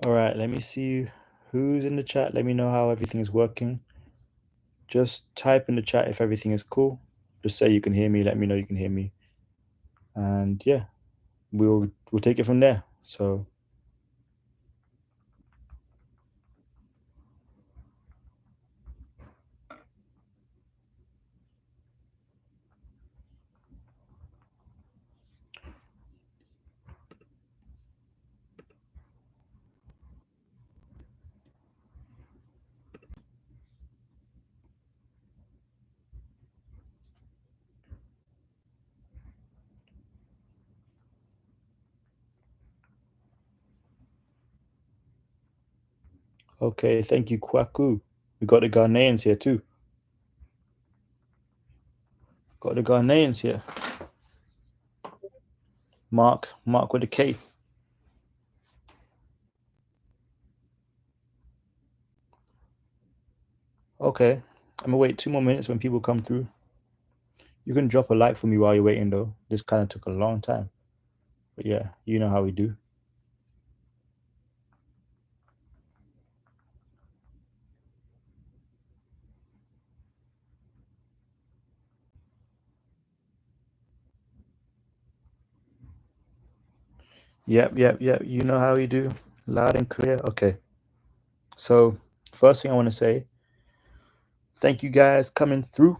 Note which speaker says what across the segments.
Speaker 1: All right, let me see who's in the chat. Let me know how everything is working. Just type in the chat if everything is cool. Just say you can hear me. Let me know you can hear me. And yeah, we'll take it from there. So okay, thank you, Kwaku. We got the Ghanaians here too. Got the Ghanaians here. Mark with a K. Okay, I'm gonna wait 2 more minutes when people come through. You can drop a like for me while you're waiting though. This kind of took a long time. But yeah, you know how we do. Yep. You know how we do. Loud and clear. Okay. So first thing I want to say, thank you guys coming through.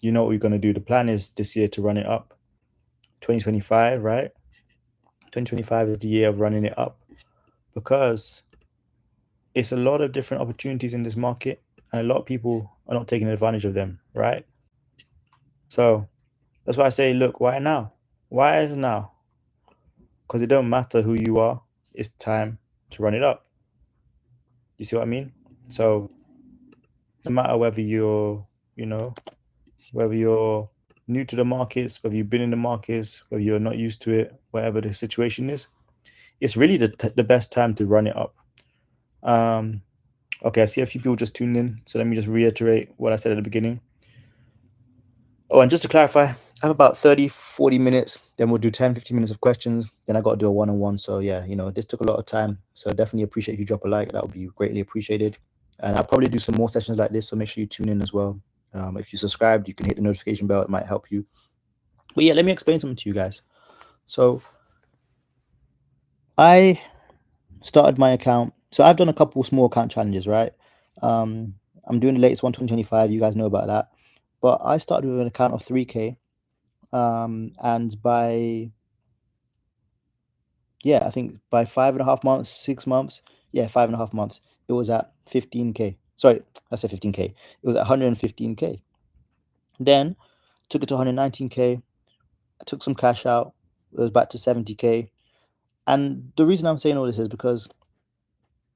Speaker 1: You know what we're gonna do. The plan is this year to run it up. 2025, right? 2025 is the year of running it up because it's a lot of different opportunities in this market and a lot of people are not taking advantage of them, right? So that's why I say, look, why now? Why is now? Because it don't matter who you are, it's time to run it up. You see what I mean? So no matter whether you're, you know, whether you're new to the markets, whether you've been in the markets, whether you're not used to it, whatever the situation is, it's really the best time to run it up. Um, okay, I see a few people just tuned in, so let me just reiterate what I said at the beginning. Oh, and just to clarify, I have about 30, 40 minutes. Then we'll do 10, 15 minutes of questions. Then I got to do a one-on-one. So yeah, this took a lot of time. So definitely appreciate if you drop a like. That would be greatly appreciated. And I'll probably do some more sessions like this. So make sure you tune in as well. If you subscribed, you can hit the notification bell. It might help you. But yeah, let me explain something to you guys. So I started my account. So I've done a couple small account challenges, right? I'm doing the latest one, 2025. You guys know about that. But I started with an account of 3K. And I think by 5.5 months, 6 months, 5.5 months, it was at 15K. Sorry, I said 15K. It was at 115K. Then took it to 119K. I took some cash out. It was back to 70K. And the reason I'm saying all this is because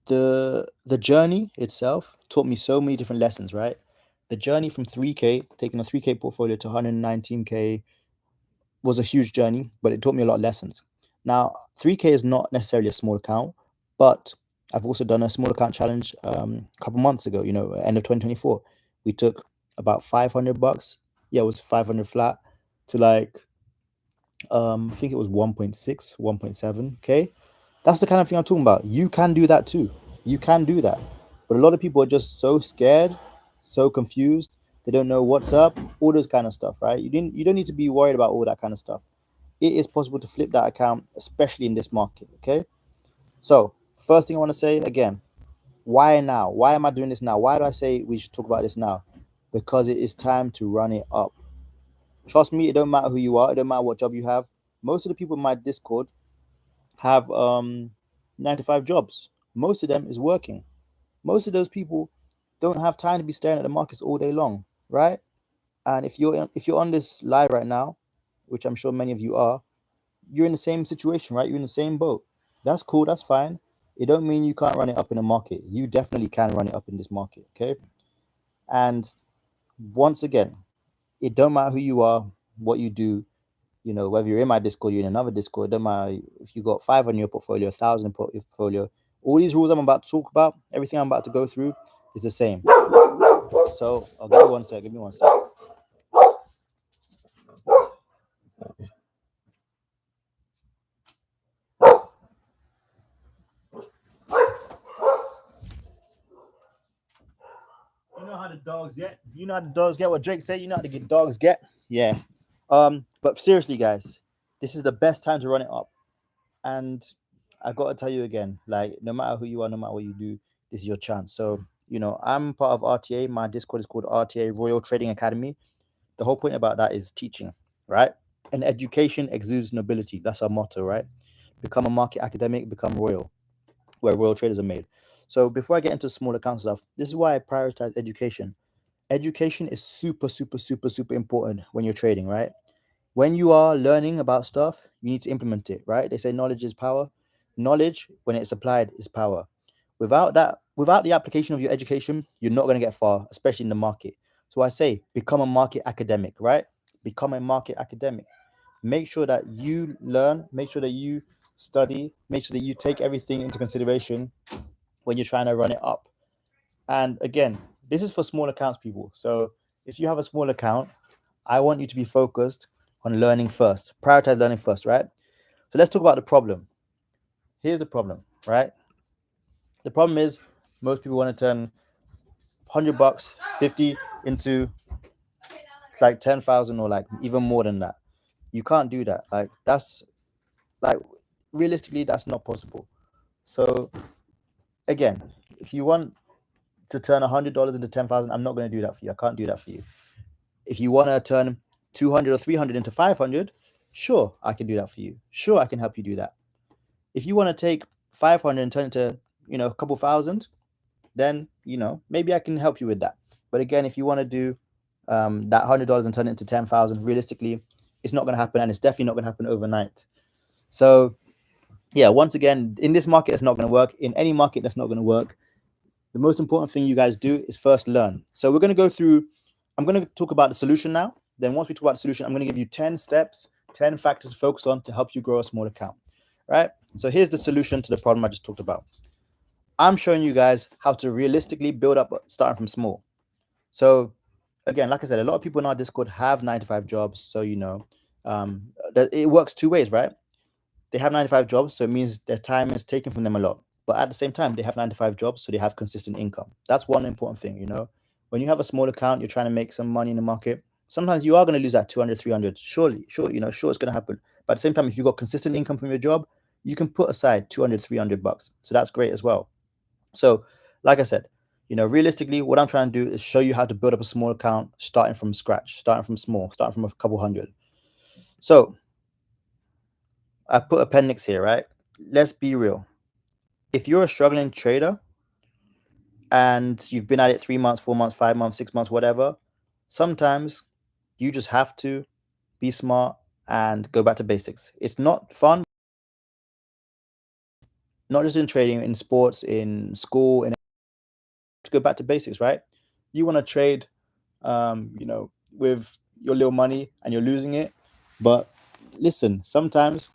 Speaker 1: the journey itself taught me so many different lessons, right? The journey from 3K, taking a 3K portfolio to 119K was a huge journey, but it taught me a lot of lessons. Now, 3K is not necessarily a small account, but I've also done a small account challenge a couple months ago, end of 2024. We took about $500. Yeah, it was 500 flat to like, I think it was 1.6, 1.7K. That's the kind of thing I'm talking about. You can do that too. You can do that. But a lot of people are just so scared, so confused. They don't know what's up, all this kind of stuff, right? You don't need to be worried about all that kind of stuff. It is possible to flip that account, especially in this market. Okay. So first thing I want to say again, why now? Why am I doing this now? Why do I say we should talk about this now? Because it is time to run it up. Trust me, it don't matter who you are, it don't matter what job you have. Most of the people in my Discord have 9 to 5 jobs. Most of them is working. Most of those people don't have time to be staring at the markets all day long, right? And if you're on this live right now, which I'm sure many of you are, you're in the same situation, right? You're in the same boat. That's cool. That's fine. It don't mean you can't run it up in the market. You definitely can run it up in this market. Okay. And once again, it don't matter who you are, what you do. Whether you're in my Discord, you're in another Discord. It don't matter if you got 5 on your portfolio, 1,000 your portfolio. All these rules I'm about to talk about, everything I'm about to go through, is the same. So I'll give you one sec. Give me one sec. the dogs get. You know how the dogs get. What Drake say. You know how the dogs get. Yeah. But seriously, guys, this is the best time to run it up. And I gotta tell you again, like no matter who you are, no matter what you do, this is your chance. So I'm part of RTA. My Discord is called RTA Royal Trading Academy. The whole point about that is teaching, right? And education exudes nobility. That's our motto, right? Become a market academic, become royal, where royal traders are made. So before I get into small account stuff, this is why I prioritize education. Education is super, super, super, super important when you're trading, right? When you are learning about stuff, you need to implement it, right? They say knowledge is power. Knowledge, when it's applied, is power. Without the application of your education, you're not going to get far, especially in the market. So I say, become a market academic, right? Become a market academic. Make sure that you learn, make sure that you study, make sure that you take everything into consideration when you're trying to run it up. And again, this is for small accounts, people. So if you have a small account, I want you to be focused on learning first. Prioritize learning first, right? So let's talk about the problem. Here's the problem, right? The problem is most people want to turn 100 bucks, 50 into like 10,000 or like even more than that. You can't do that. Like that's like realistically that's not possible. So again, if you want to turn $100 into 10,000, I'm not going to do that for you. I can't do that for you. If you want to turn 200 or 300 into 500, sure, I can do that for you. Sure, I can help you do that. If you want to take 500 and turn it to, a couple thousand, then, maybe I can help you with that. But again, if you want to do that $100 and turn it into 10,000, realistically, it's not going to happen. And it's definitely not going to happen overnight. So yeah, once again, in this market, it's not going to work. In any market, that's not going to work. The most important thing you guys do is first learn. So we're going to go through, I'm going to talk about the solution now. Then once we talk about the solution, I'm going to give you 10 steps, 10 factors to focus on to help you grow a small account, right? So here's the solution to the problem I just talked about. I'm showing you guys how to realistically build up starting from small. So again, like I said, a lot of people in our Discord have 9 to 5 jobs. So, that it works two ways, right? They have 9 to 5 jobs, so it means their time is taken from them a lot. But at the same time, they have 9 to 5 jobs, so they have consistent income. That's one important thing, When you have a small account, you're trying to make some money in the market. Sometimes you are going to lose that 200, 300. Surely, sure, sure it's going to happen. But at the same time, if you've got consistent income from your job, you can put aside 200, 300 bucks. So that's great as well. So, like I said, realistically, what I'm trying to do is show you how to build up a small account starting from scratch, starting from small, starting from a couple hundred. So I put appendix here, right? Let's be real. If you're a struggling trader and you've been at it 3 months, 4 months, 5 months, 6 months, whatever, sometimes you just have to be smart and go back to basics. It's not fun, not just in trading, in sports, in school, and to go back to basics, right? You want to trade, with your little money and you're losing it. But listen, sometimes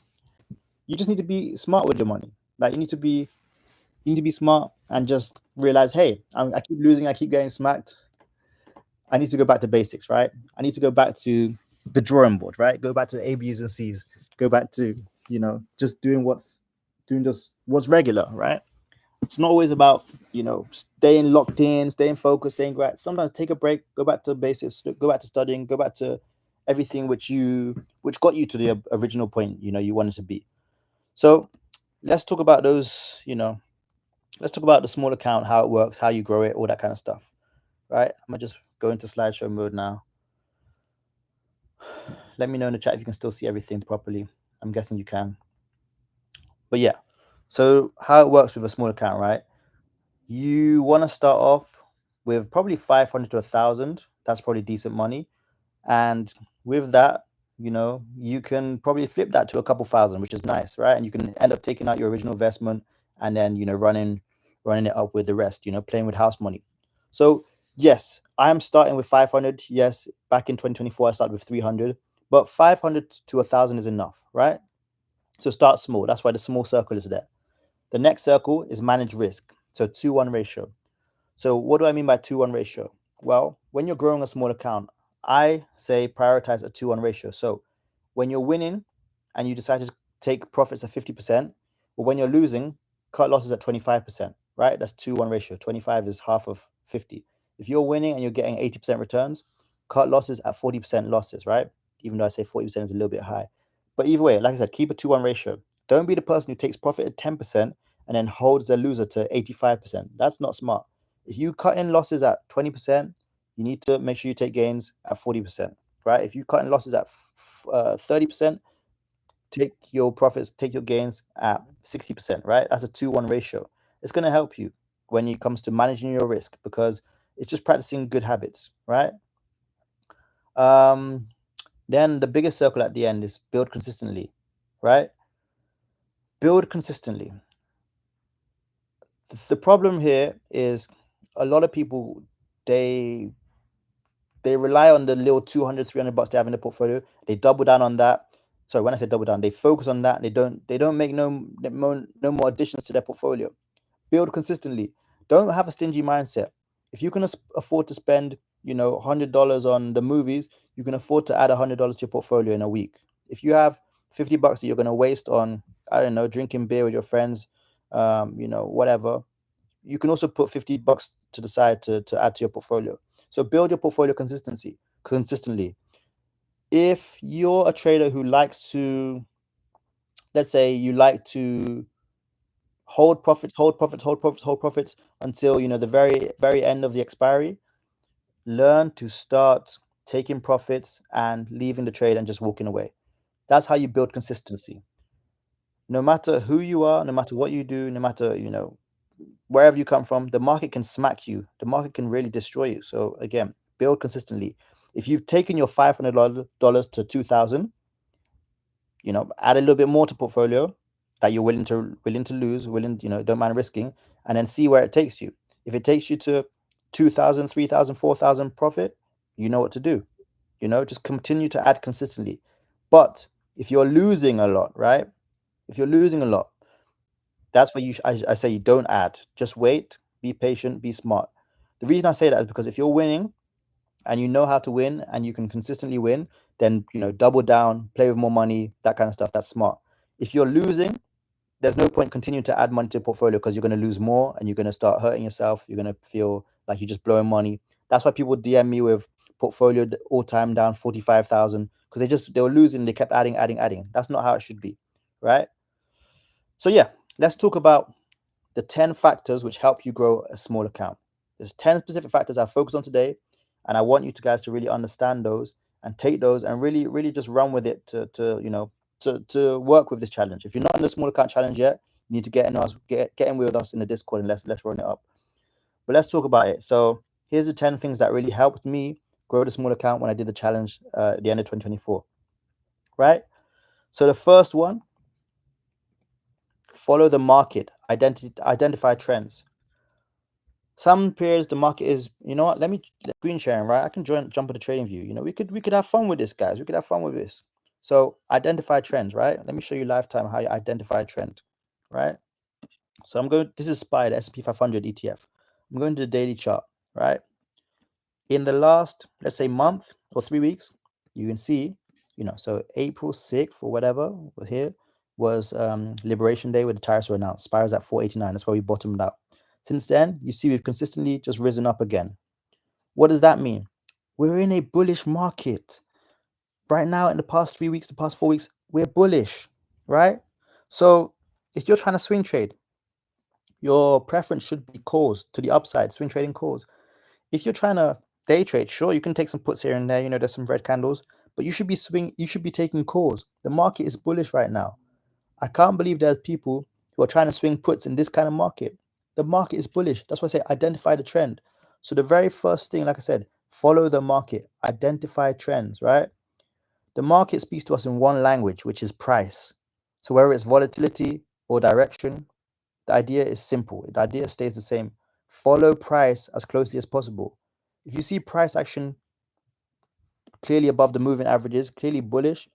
Speaker 1: you just need to be smart with your money. Like you need to be smart and just realize, hey, I keep losing, I keep getting smacked. I need to go back to basics, right? I need to go back to the drawing board, right? Go back to the A, B's, and C's. Go back to, just doing just what's regular, right? It's not always about, staying locked in, staying focused, staying great. Sometimes take a break, go back to basics, go back to studying, go back to everything which got you to the original point, you wanted to be. So let's talk about those, let's talk about the small account, how it works, how you grow it, all that kind of stuff, right? I'm gonna just go into slideshow mode now. Let me know in the chat if you can still see everything properly. I'm guessing you can. But yeah, so how it works with a small account, right? You want to start off with probably 500 to 1,000. That's probably decent money. And with that, you can probably flip that to a couple thousand, which is nice, right? And you can end up taking out your original investment and then, running it up with the rest, playing with house money. So yes, I'm starting with 500. Yes, back in 2024, I started with 300, but 500 to 1,000 is enough, right? So start small. That's why the small circle is there. The next circle is manage risk. So 2-1 ratio. So what do I mean by 2-1 ratio? Well, when you're growing a small account, I say prioritize a 2-1 ratio. So when you're winning and you decide to take profits at 50%, but when you're losing, cut losses at 25%, right? That's 2-1 ratio. 25 is half of 50. If you're winning and you're getting 80% returns, cut losses at 40% losses, right? Even though I say 40% is a little bit high. But either way, like I said, keep a 2-1 ratio. Don't be the person who takes profit at 10% and then holds the loser to 85%. That's not smart. If you cut in losses at 20%, you need to make sure you take gains at 40%, right? If you cut in losses at 30%, take your profits, take your gains at 60%, right? That's a 2-1 ratio. It's going to help you when it comes to managing your risk because it's just practicing good habits, right? Then the biggest circle at the end is build consistently, right? Build consistently. The problem here is a lot of people, they rely on the little 200, $300 they have in the portfolio. They double down on that. Sorry, when I say double down, they focus on that. They don't make no more additions to their portfolio. Build consistently. Don't have a stingy mindset. If you can afford to spend, $100 on the movies, you can afford to add $100 to your portfolio in a week. If you have $50 that you're going to waste on, I don't know, drinking beer with your friends, whatever, you can also put $50 to the side to add to your portfolio. So build your portfolio consistently. If you're a trader who likes to, let's say you like to hold profits until the very very end of the expiry, learn to start taking profits and leaving the trade and just walking away. That's how you build consistency. No matter who you are, no matter what you do, no matter wherever you come from, the market can smack you. The market can really destroy you. So again, build consistently. If you've taken your $500 to 2,000, add a little bit more to portfolio that you're willing to lose, don't mind risking, and then see where it takes you. If it takes you to 2,000, 3,000, 4,000 profit, you know what to do. Just continue to add consistently. But if you're losing a lot, right? If you're losing a lot, that's where I say you don't add. Just wait, be patient, be smart. The reason I say that is because if you're winning and you know how to win and you can consistently win, then double down, play with more money, that kind of stuff. That's smart. If you're losing, there's no point continuing to add money to your portfolio because you're going to lose more and you're going to start hurting yourself. You're going to feel like you're just blowing money. That's why people DM me with portfolio all time down 45,000 because they were losing. They kept adding. That's not how it should be, right? So yeah, let's talk about the 10 factors which help you grow a small account. There's 10 specific factors I focused on today, and I want you guys to really understand those and take those and really, really just run with it to work with this challenge. If you're not in the small account challenge yet, you need to get in with us in the Discord and let's run it up. But let's talk about it. So here's the 10 things that really helped me grow the small account when I did the challenge at the end of 2024. Right? So the first one, follow the market, identify trends. Some periods the market is, let me screen sharing, right? I can jump into trading view. We could have fun with this, guys. We could have fun with this. So identify trends, right? Let me show you lifetime how you identify trend, right? So this is SPY, the S&P 500 ETF. I'm going to the daily chart, right? In the last, let's say month or 3 weeks, you can see, so April 6th or whatever here was Liberation Day where the tariffs were announced. SPY was at 489. That's where we bottomed out. Since then, you see we've consistently just risen up again. What does that mean? We're in a bullish market. Right now, in the past 3 weeks, the past 4 weeks, we're bullish, right? So if you're trying to swing trade, your preference should be calls to the upside, swing trading calls. If you're trying to day trade, sure, you can take some puts here and there, there's some red candles, but you should be taking calls. The market is bullish right now. I can't believe there's people who are trying to swing puts in this kind of market. The market is bullish. That's why I say identify the trend. So the very first thing, like I said, follow the market, identify trends, right? The market speaks to us in one language, which is price. So whether it's volatility or direction, the idea is simple. The idea stays the same. Follow price as closely as possible. If you see price action clearly above the moving averages, clearly bullish,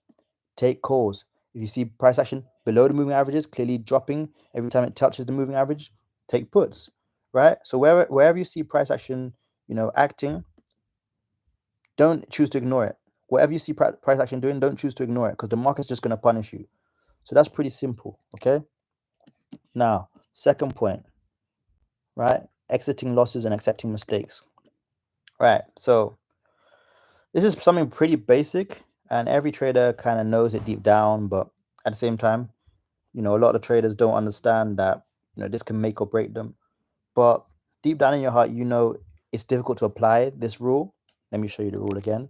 Speaker 1: take calls. If you see price action below the moving averages, clearly dropping every time it touches the moving average, take puts, right? So wherever you see price action, acting, don't choose to ignore it. Whatever you see price action doing, don't choose to ignore it because the market's just going to punish you. So that's pretty simple, okay? Now, second point, right? Exiting losses and accepting mistakes. Right. So this is something pretty basic, and every trader kind of knows it deep down, but at the same time, a lot of traders don't understand that, this can make or break them. But deep down in your heart, it's difficult to apply this rule. Let me show you the rule again.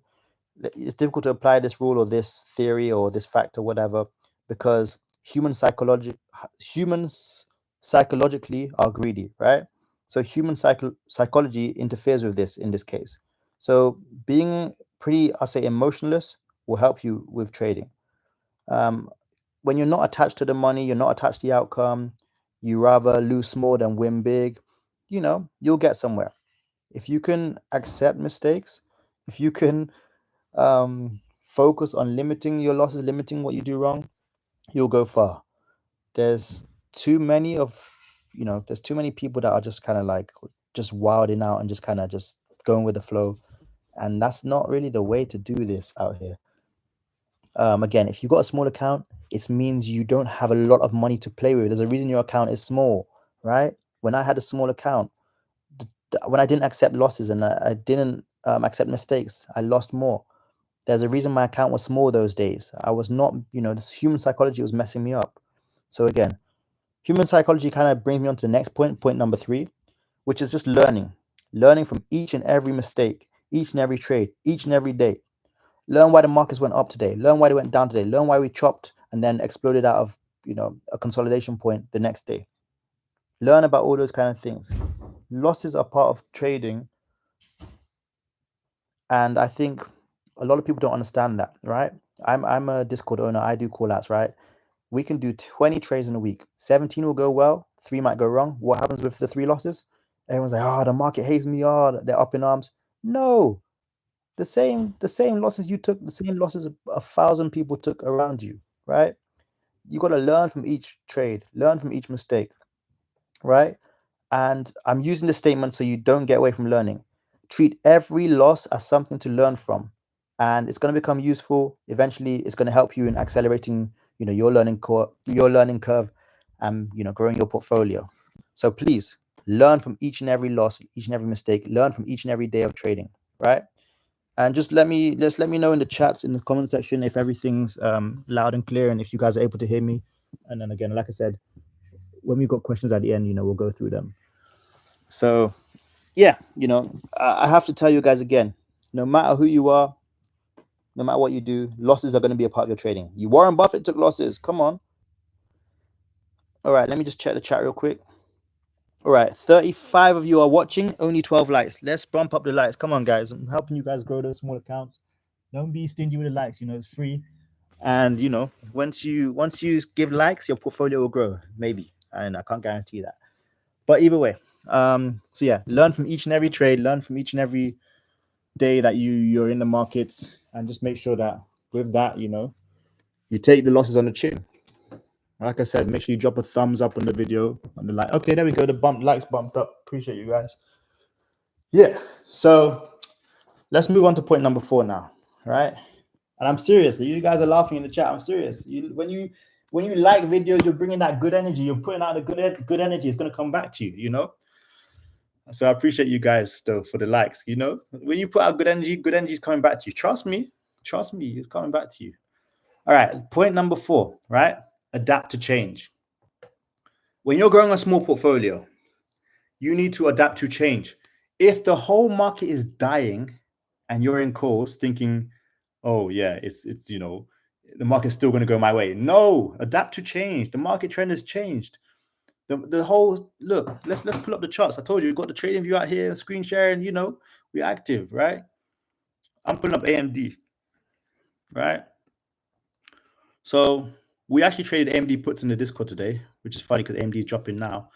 Speaker 1: It's difficult to apply this rule or this theory or this fact or whatever, because humans psychologically are greedy, right? So human psychology interferes with this in this case. So being pretty, I'll say, emotionless will help you with trading. Um, when you're not attached to the money, you're not attached to the outcome, you rather lose small than win big, you'll get somewhere. If you can accept mistakes, if you can focus on limiting your losses, limiting what you do wrong, you'll go far. There's too many of, there's too many people that are just kind of like just wilding out and just kind of just going with the flow. And that's not really the way to do this out here. Again, if you've got a small account, it means you don't have a lot of money to play with. There's a reason your account is small, right? When I had a small account, when I didn't accept losses and I didn't accept mistakes, I lost more. There's a reason my account was small those days. I was not, this human psychology was messing me up. So again, human psychology kind of brings me on to the next point number 3, which is just learning from each and every mistake, each and every trade, each and every day. Learn why the markets went up today. Learn why they went down today. Learn why we chopped and then exploded out of, a consolidation point the next day. Learn about all those kind of things. Losses are part of trading, and I think a lot of people don't understand that, right? I'm a Discord owner. I do call outs, right? We can do 20 trades in a week. 17 will go well, 3 might go wrong. What happens with the 3 losses? Everyone's like, oh, the market hates me, oh, they're up in arms. No, the same losses you took, the same losses 1,000 people took around you, right? You got to learn from each trade, learn from each mistake, right? And I'm using this statement so you don't get away from learning. Treat every loss as something to learn from, and it's going to become useful. Eventually, it's going to help you in accelerating, your learning curve, and growing your portfolio. So please learn from each and every loss, each and every mistake. Learn from each and every day of trading, right? And just let me know in the chats, in the comment section, if everything's loud and clear, and if you guys are able to hear me. And then again, like I said, when we've got questions at the end, we'll go through them. So yeah, I have to tell you guys again, no matter who you are, no matter what you do, losses are going to be a part of your trading. Warren Buffett took losses. Come on. All right, let me just check the chat real quick. All right, 35 of you are watching, only 12 likes. Let's bump up the likes. Come on, guys. I'm helping you guys grow those small accounts. Don't be stingy with the likes. It's free. And once you give likes, your portfolio will grow. Maybe. And I can't guarantee that. But either way, so yeah, learn from each and every trade, learn from each and every day that you're in the markets, and just make sure that with that, you take the losses on the chin. Like I said, make sure you drop a thumbs up on the video, on the like. Okay, there we go. The likes bumped up. Appreciate you guys. Yeah. So let's move on to point number 4 now, right? And I'm serious. You guys are laughing in the chat. I'm serious. When you like videos, you're bringing that good energy. You're putting out the good energy. It's going to come back to you. So I appreciate you guys though for the likes. When you put out good energy is coming back to you. Trust me, it's coming back to you. All right, point number 4, right? Adapt to change. When you're growing a small portfolio, you need to adapt to change. If the whole market is dying and you're in calls thinking, oh yeah, it's the market's still going to go my way. No, adapt to change. The market trend has changed. The whole look. Let's pull up the charts. I told you, we've got the trading view out here, screen sharing. We're active, right? I'm pulling up AMD, right? So we actually traded AMD puts in the Discord today, which is funny because AMD is dropping now.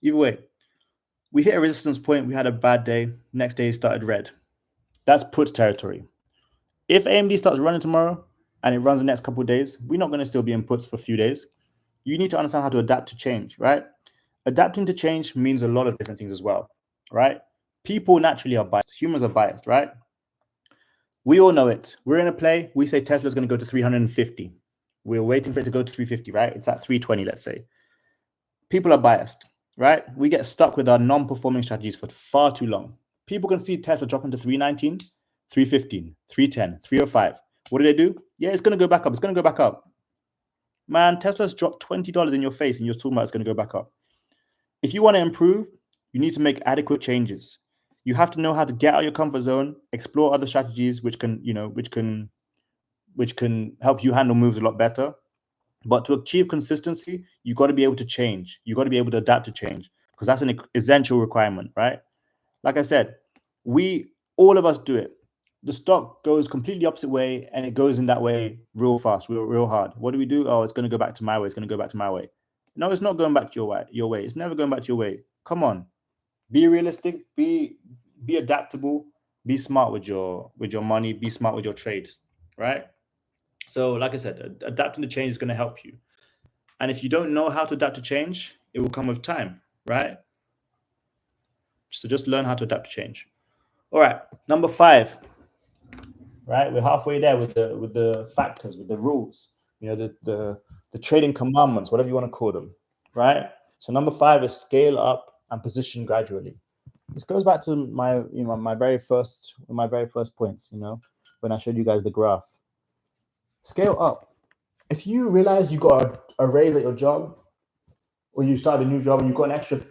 Speaker 1: Either way, we hit a resistance point. We had a bad day. Next day started red. That's puts territory. If AMD starts running tomorrow and it runs the next couple of days, we're not going to still be in puts for a few days. You need to understand how to adapt to change, right? Adapting to change means a lot of different things as well, right? People naturally are biased. Humans are biased, right? We all know it. We're in a play. We say Tesla's going to go to 350. We're waiting for it to go to 350, right? It's at 320, let's say. People are biased, right? We get stuck with our non-performing strategies for far too long. People can see Tesla dropping to 319, 315, 310, 305. What do they do? Yeah, it's going to go back up. It's going to go back up. Man, Tesla's dropped $20 in your face and you're talking about it's going to go back up. If you want to improve, you need to make adequate changes. You have to know how to get out of your comfort zone, explore other strategies which can help you handle moves a lot better. But to achieve consistency, you got to be able to change. You got to be able to adapt to change because that's an essential requirement, right? Like I said, all of us do it. The stock goes completely opposite way and it goes in that way real fast, real hard. What do? Oh, it's going to go back to my way. It's going to go back to my way. No, it's not going back to your way. It's never going back to your way. Come on. Be realistic, be adaptable, be smart with your money, be smart with your trades, right? So, like I said, adapting to change is going to help you. And if you don't know how to adapt to change, it will come with time, right? So just learn how to adapt to change. All right, number 5. Right, we're halfway there with the factors, with the rules, the trading commandments, whatever you want to call them, right? So number 5 is scale up and position gradually. This goes back to my very first points, when I showed you guys the graph. Scale up. If you realize you got a raise at your job, or you start a new job and you got an extra,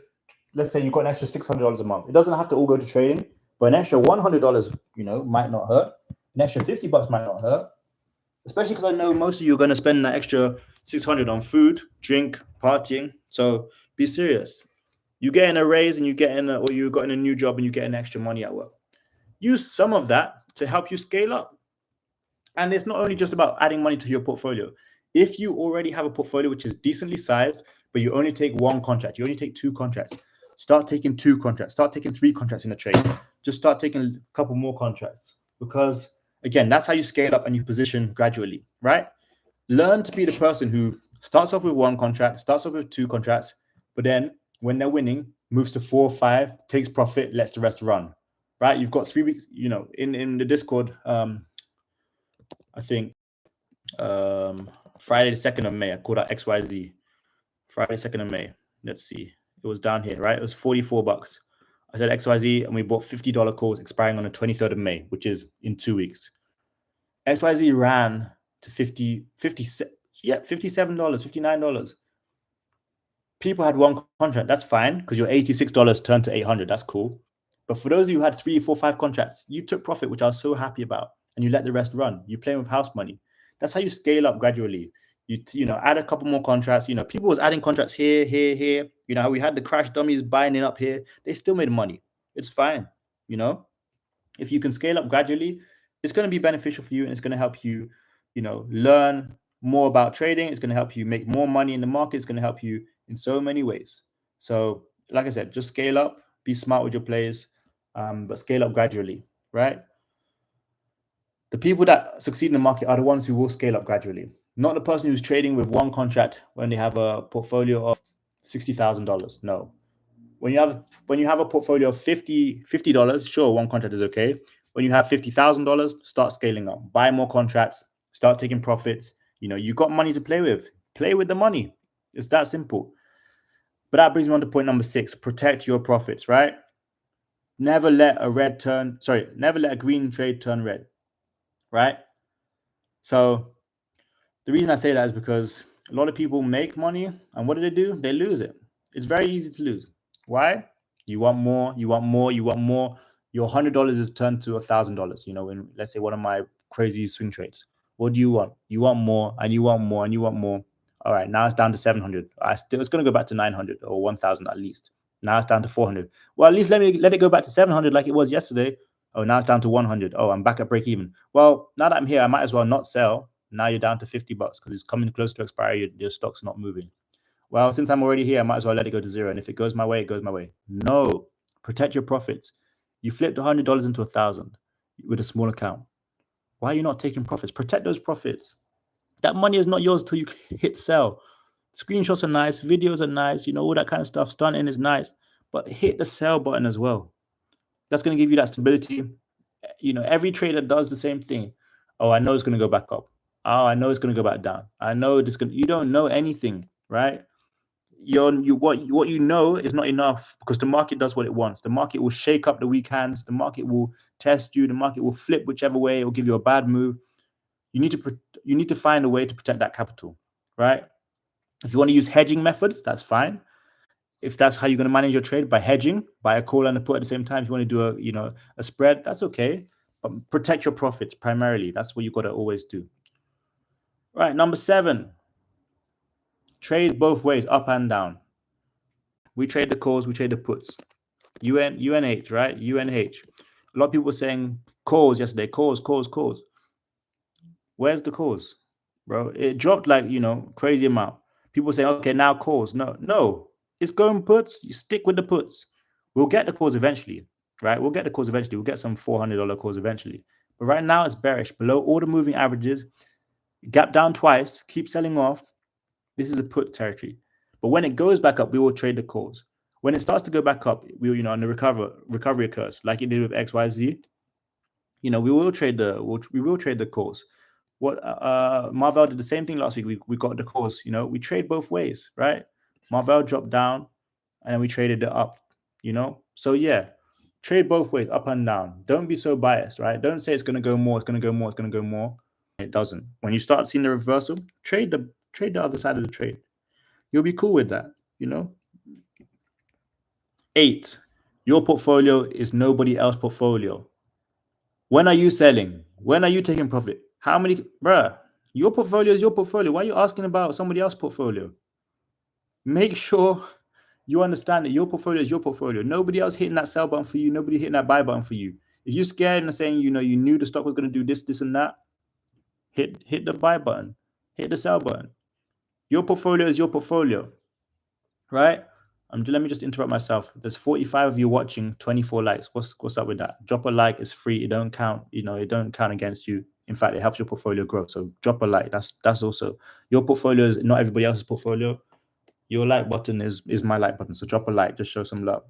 Speaker 1: let's say you got an extra $600 a month. It doesn't have to all go to trading, but an extra $100, might not hurt. An extra $50 might not hurt, especially because I know most of you are going to spend that extra $600 on food, drink, partying. So be serious. You get in a raise and you got in a new job and you get an extra money at work. Use some of that to help you scale up. And it's not only just about adding money to your portfolio. If you already have a portfolio which is decently sized, but you only take one contract, you only take 2 contracts, start taking 2 contracts, start taking 3 contracts in a trade. Just start taking a couple more contracts because, again, that's how you scale up and you position gradually, right? Learn to be the person who starts off with 1 contract, starts off with 2 contracts, but then when they're winning, moves to 4 or 5, takes profit, lets the rest run, right? You've got 3 weeks, in the Discord, I think Friday the 2nd of May, I called out XYZ. Friday 2nd of May. Let's see. It was down here, right? It was $44. I said XYZ and we bought $50 calls expiring on the 23rd of May, which is in 2 weeks. XYZ ran to $57, $59. People had 1 contract. That's fine because your $86 turned to $800. That's cool. But for those of you who had 3, 4, 5 contracts, you took profit, which I was so happy about, and you let the rest run. You play with house money. That's how you scale up gradually. You add a couple more contracts. People was adding contracts here. We had the crash dummies buying it up here. They still made money. It's fine. If you can scale up gradually, it's going to be beneficial for you, and it's going to help you, learn more about trading. It's going to help you make more money in the market. It's going to help you in so many ways. So, like I said, just scale up, be smart with your plays, but scale up gradually, right? The people that succeed in the market are the ones who will scale up gradually, not the person who's trading with 1 contract when they have a portfolio of $60,000. No. When you have a portfolio of $50, sure, 1 contract is okay. When you have $50,000, start scaling up, buy more contracts, start taking profits. You got money to play with. Play with the money. It's that simple. But that brings me on to point number 6, protect your profits, right? Never let a green trade turn red, right? So the reason I say that is because a lot of people make money, and what do? They lose it. It's very easy to lose. Why? You want more. Your $100 is turned to $1,000. When, let's say, one of my crazy swing trades. What do you want? You want more, and you want more, and you want more. All right, now it's down to 700. It's going to go back to 900 or 1,000 at least. Now it's down to 400. Well, at least let it go back to 700 like it was yesterday. Oh, now it's down to 100. Oh, I'm back at break even. Well, now that I'm here, I might as well not sell. Now you're down to $50 because it's coming close to expiry. Your stock's not moving. Well, since I'm already here, I might as well let it go to 0. And if it goes my way, it goes my way. No, protect your profits. You flipped $100 into 1,000 with a small account. Why are you not taking profits? Protect those profits. That money is not yours until you hit sell. Screenshots are nice, videos are nice, all that kind of stuff. Stunning is nice, but hit the sell button as well. That's going to give you that stability. Every trader does the same thing. Oh, I know it's going to go back up. Oh, I know it's going to go back down. I know you don't know anything, right?
Speaker 2: what you know is not enough, because the market does what it wants. The market will shake up the weak hands. The market will test you. The market will flip whichever way. It will give you a bad move. You need to find a way to protect that capital, right? If you want to use hedging methods, that's fine. If that's how you're going to manage your trade, by hedging, buy a call and a put at the same time. If you want to do a spread, that's okay. But protect your profits primarily. That's what you got to always do. Right, number 7. Trade both ways, up and down. We trade the calls, we trade the puts. UNH, right? UNH. A lot of people were saying calls yesterday. Calls. Where's the calls, bro? It dropped like, crazy amount. People say, okay, now calls. No. It's going puts. You stick with the puts. We'll get the calls eventually, right? We'll get the calls eventually. We'll get some $400 calls eventually. But right now it's bearish, below all the moving averages. Gap down twice, keep selling off. This is a put territory. But when it goes back up, we will trade the calls. When it starts to go back up, we'll, on the recovery occurs, like it did with XYZ. We will trade the calls. What Marvell did the same thing last week. We got the calls. We trade both ways, right? Marvell dropped down, and then we traded it up. So yeah, trade both ways, up and down. Don't be so biased, right? Don't say it's going to go more. It's going to go more. It's going to go more. It doesn't. When you start seeing the reversal, trade the other side of the trade. You'll be cool with that. 8. Your portfolio is nobody else's portfolio. When are you selling? When are you taking profit? How many, bruh? Your portfolio is your portfolio. Why are you asking about somebody else's portfolio? Make sure you understand that your portfolio is your portfolio. Nobody else hitting that sell button for you. Nobody hitting that buy button for you. If you're scared and saying, you knew the stock was going to do this, and that, hit the buy button. Hit the sell button. Your portfolio is your portfolio, right? Let me just interrupt myself. There's 45 of you watching, 24 likes. What's up with that? Drop a like. It's free. It don't count. It don't count against you. In fact, it helps your portfolio grow. So drop a like. That's also, your portfolio is not everybody else's portfolio. Your like button is my like button. So drop a like. Just show some love.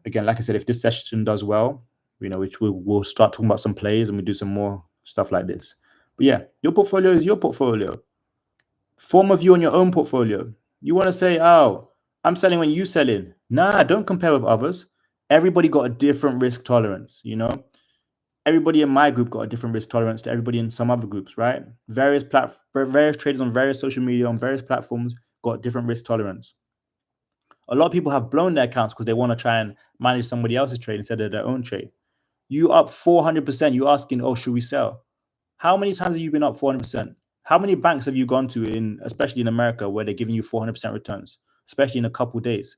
Speaker 2: Again, like I said, if this session does well, which we'll start talking about some plays and we do some more stuff like this. But yeah, your portfolio is your portfolio. Form a view on your own portfolio. You want to say, oh, I'm selling when you selling. Nah, don't compare with others. Everybody got a different risk tolerance, Everybody in my group got a different risk tolerance to everybody in some other groups, right? Various traders on various social media, on various platforms, got different risk tolerance. A lot of people have blown their accounts because they want to try and manage somebody else's trade instead of their own trade. You up 400%, you asking, oh, should we sell? How many times have you been up 400%? How many banks have you gone to, especially in America, where they're giving you 400% returns, especially in a couple of days?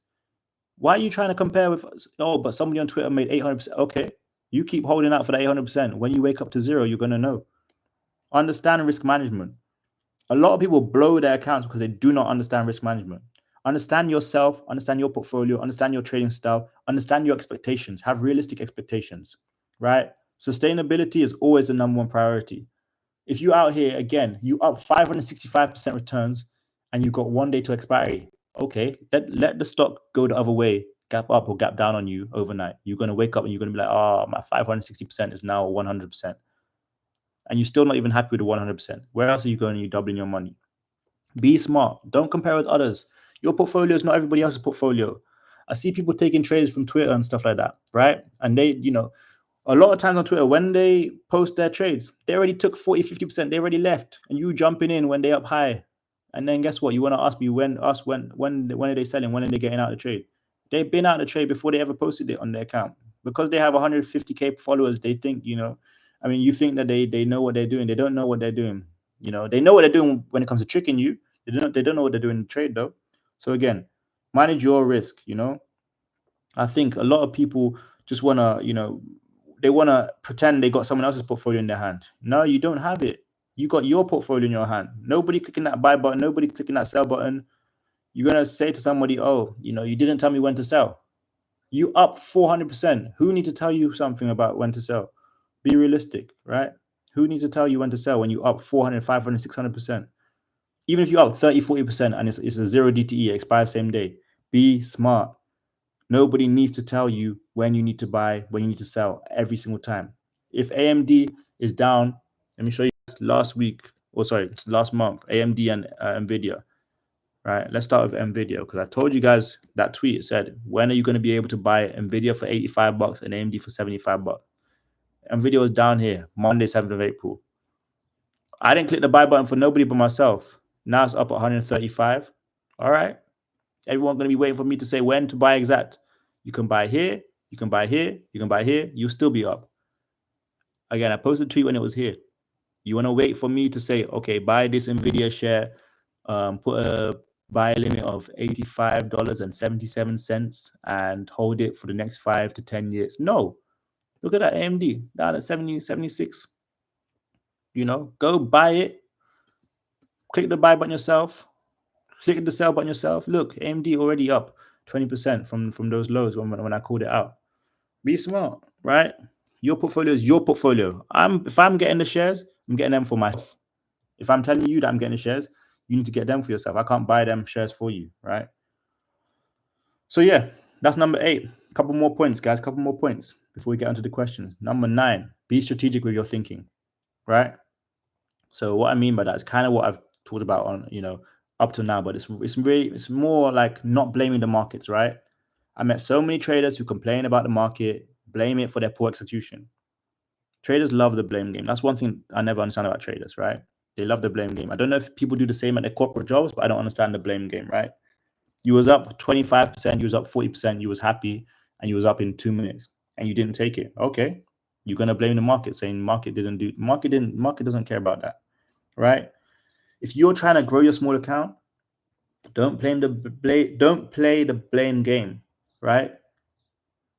Speaker 2: Why are you trying to compare with, but somebody on Twitter made 800%? Okay, you keep holding out for that 800%. When you wake up to zero, you're going to know. Understand risk management. A lot of people blow their accounts because they do not understand risk management. Understand yourself, understand your portfolio, understand your trading style, understand your expectations, have realistic expectations, right? Sustainability is always the number one priority. If you out here, again, you up 565% returns and you got 1 day to expiry, okay, let the stock go the other way, gap up or gap down on you overnight. You're going to wake up and you're going to be like, oh, my 560% is now 100%. And you're still not even happy with the 100%. Where else are you going? You're doubling your money. Be smart. Don't compare with others. Your portfolio is not everybody else's portfolio. I see people taking trades from Twitter and stuff like that, right? And they, a lot of times on Twitter, when they post their trades, they already took 40, 50%. They already left. And you jumping in when they up high. And then guess what? You want to ask me when are they selling? When are they getting out of the trade? They've been out of the trade before they ever posted it on their account. Because they have 150K followers, they think, you think that they know what they're doing. They don't know what they're doing. They know what they're doing when it comes to tricking you. They don't know what they're doing in the trade though. So again, manage your risk, I think a lot of people just want to, they want to pretend they got someone else's portfolio in their hand. No, you don't have it. You got your portfolio in your hand. Nobody clicking that buy button. Nobody clicking that sell button. You're going to say to somebody, oh, you didn't tell me when to sell. You up 400%. Who need to tell you something about when to sell? Be realistic, right? Who needs to tell you when to sell when you up 400, 500, 600%? Even if you up 30, 40% and it's a zero DTE, expires same day, be smart. Nobody needs to tell you when you need to buy, when you need to sell every single time. If AMD is down, let me show you last month, AMD and NVIDIA. right? Let's start with NVIDIA, because I told you guys that tweet said, when are you going to be able to buy NVIDIA for $85 and AMD for $75? NVIDIA was down here, Monday, 7th of April. I didn't click the buy button for nobody but myself. Now it's up at 135. All right. Everyone's going to be waiting for me to say when to buy exact. You can buy here, you can buy here, you can buy here. You'll still be up. Again, I posted a tweet when it was here. You want to wait for me to say, okay, buy this NVIDIA share, put a buy limit of $85.77 and hold it for the next 5 to 10 years. No. Look at that AMD down at 70, 76. You know, go buy it. Click the buy button yourself. Click the sell button yourself. Look, AMD already up 20% from those lows when I called it out. Be smart, right? Your portfolio is your portfolio. If I'm getting the shares, I'm getting them for myself. If I'm telling you that I'm getting the shares, you need to get them for yourself. I can't buy them shares for you, right? So yeah, that's number 8. Couple more points, guys. Couple more points before we get onto the questions. Number 9, be strategic with your thinking, right? So what I mean by that is kind of what I've talked about on, up to now, but it's more like not blaming the markets, right? I met so many traders who complain about the market, blame it for their poor execution. Traders love the blame game. That's one thing I never understand about traders, right? They love the blame game. I don't know if people do the same at their corporate jobs, but I don't understand the blame game, right? You was up 25%, you was up 40%, you was happy, and you was up in 2 minutes, and you didn't take it. Okay, you're gonna blame the market, saying market doesn't care about that, right? If you're trying to grow your small account, don't play the blame game, right?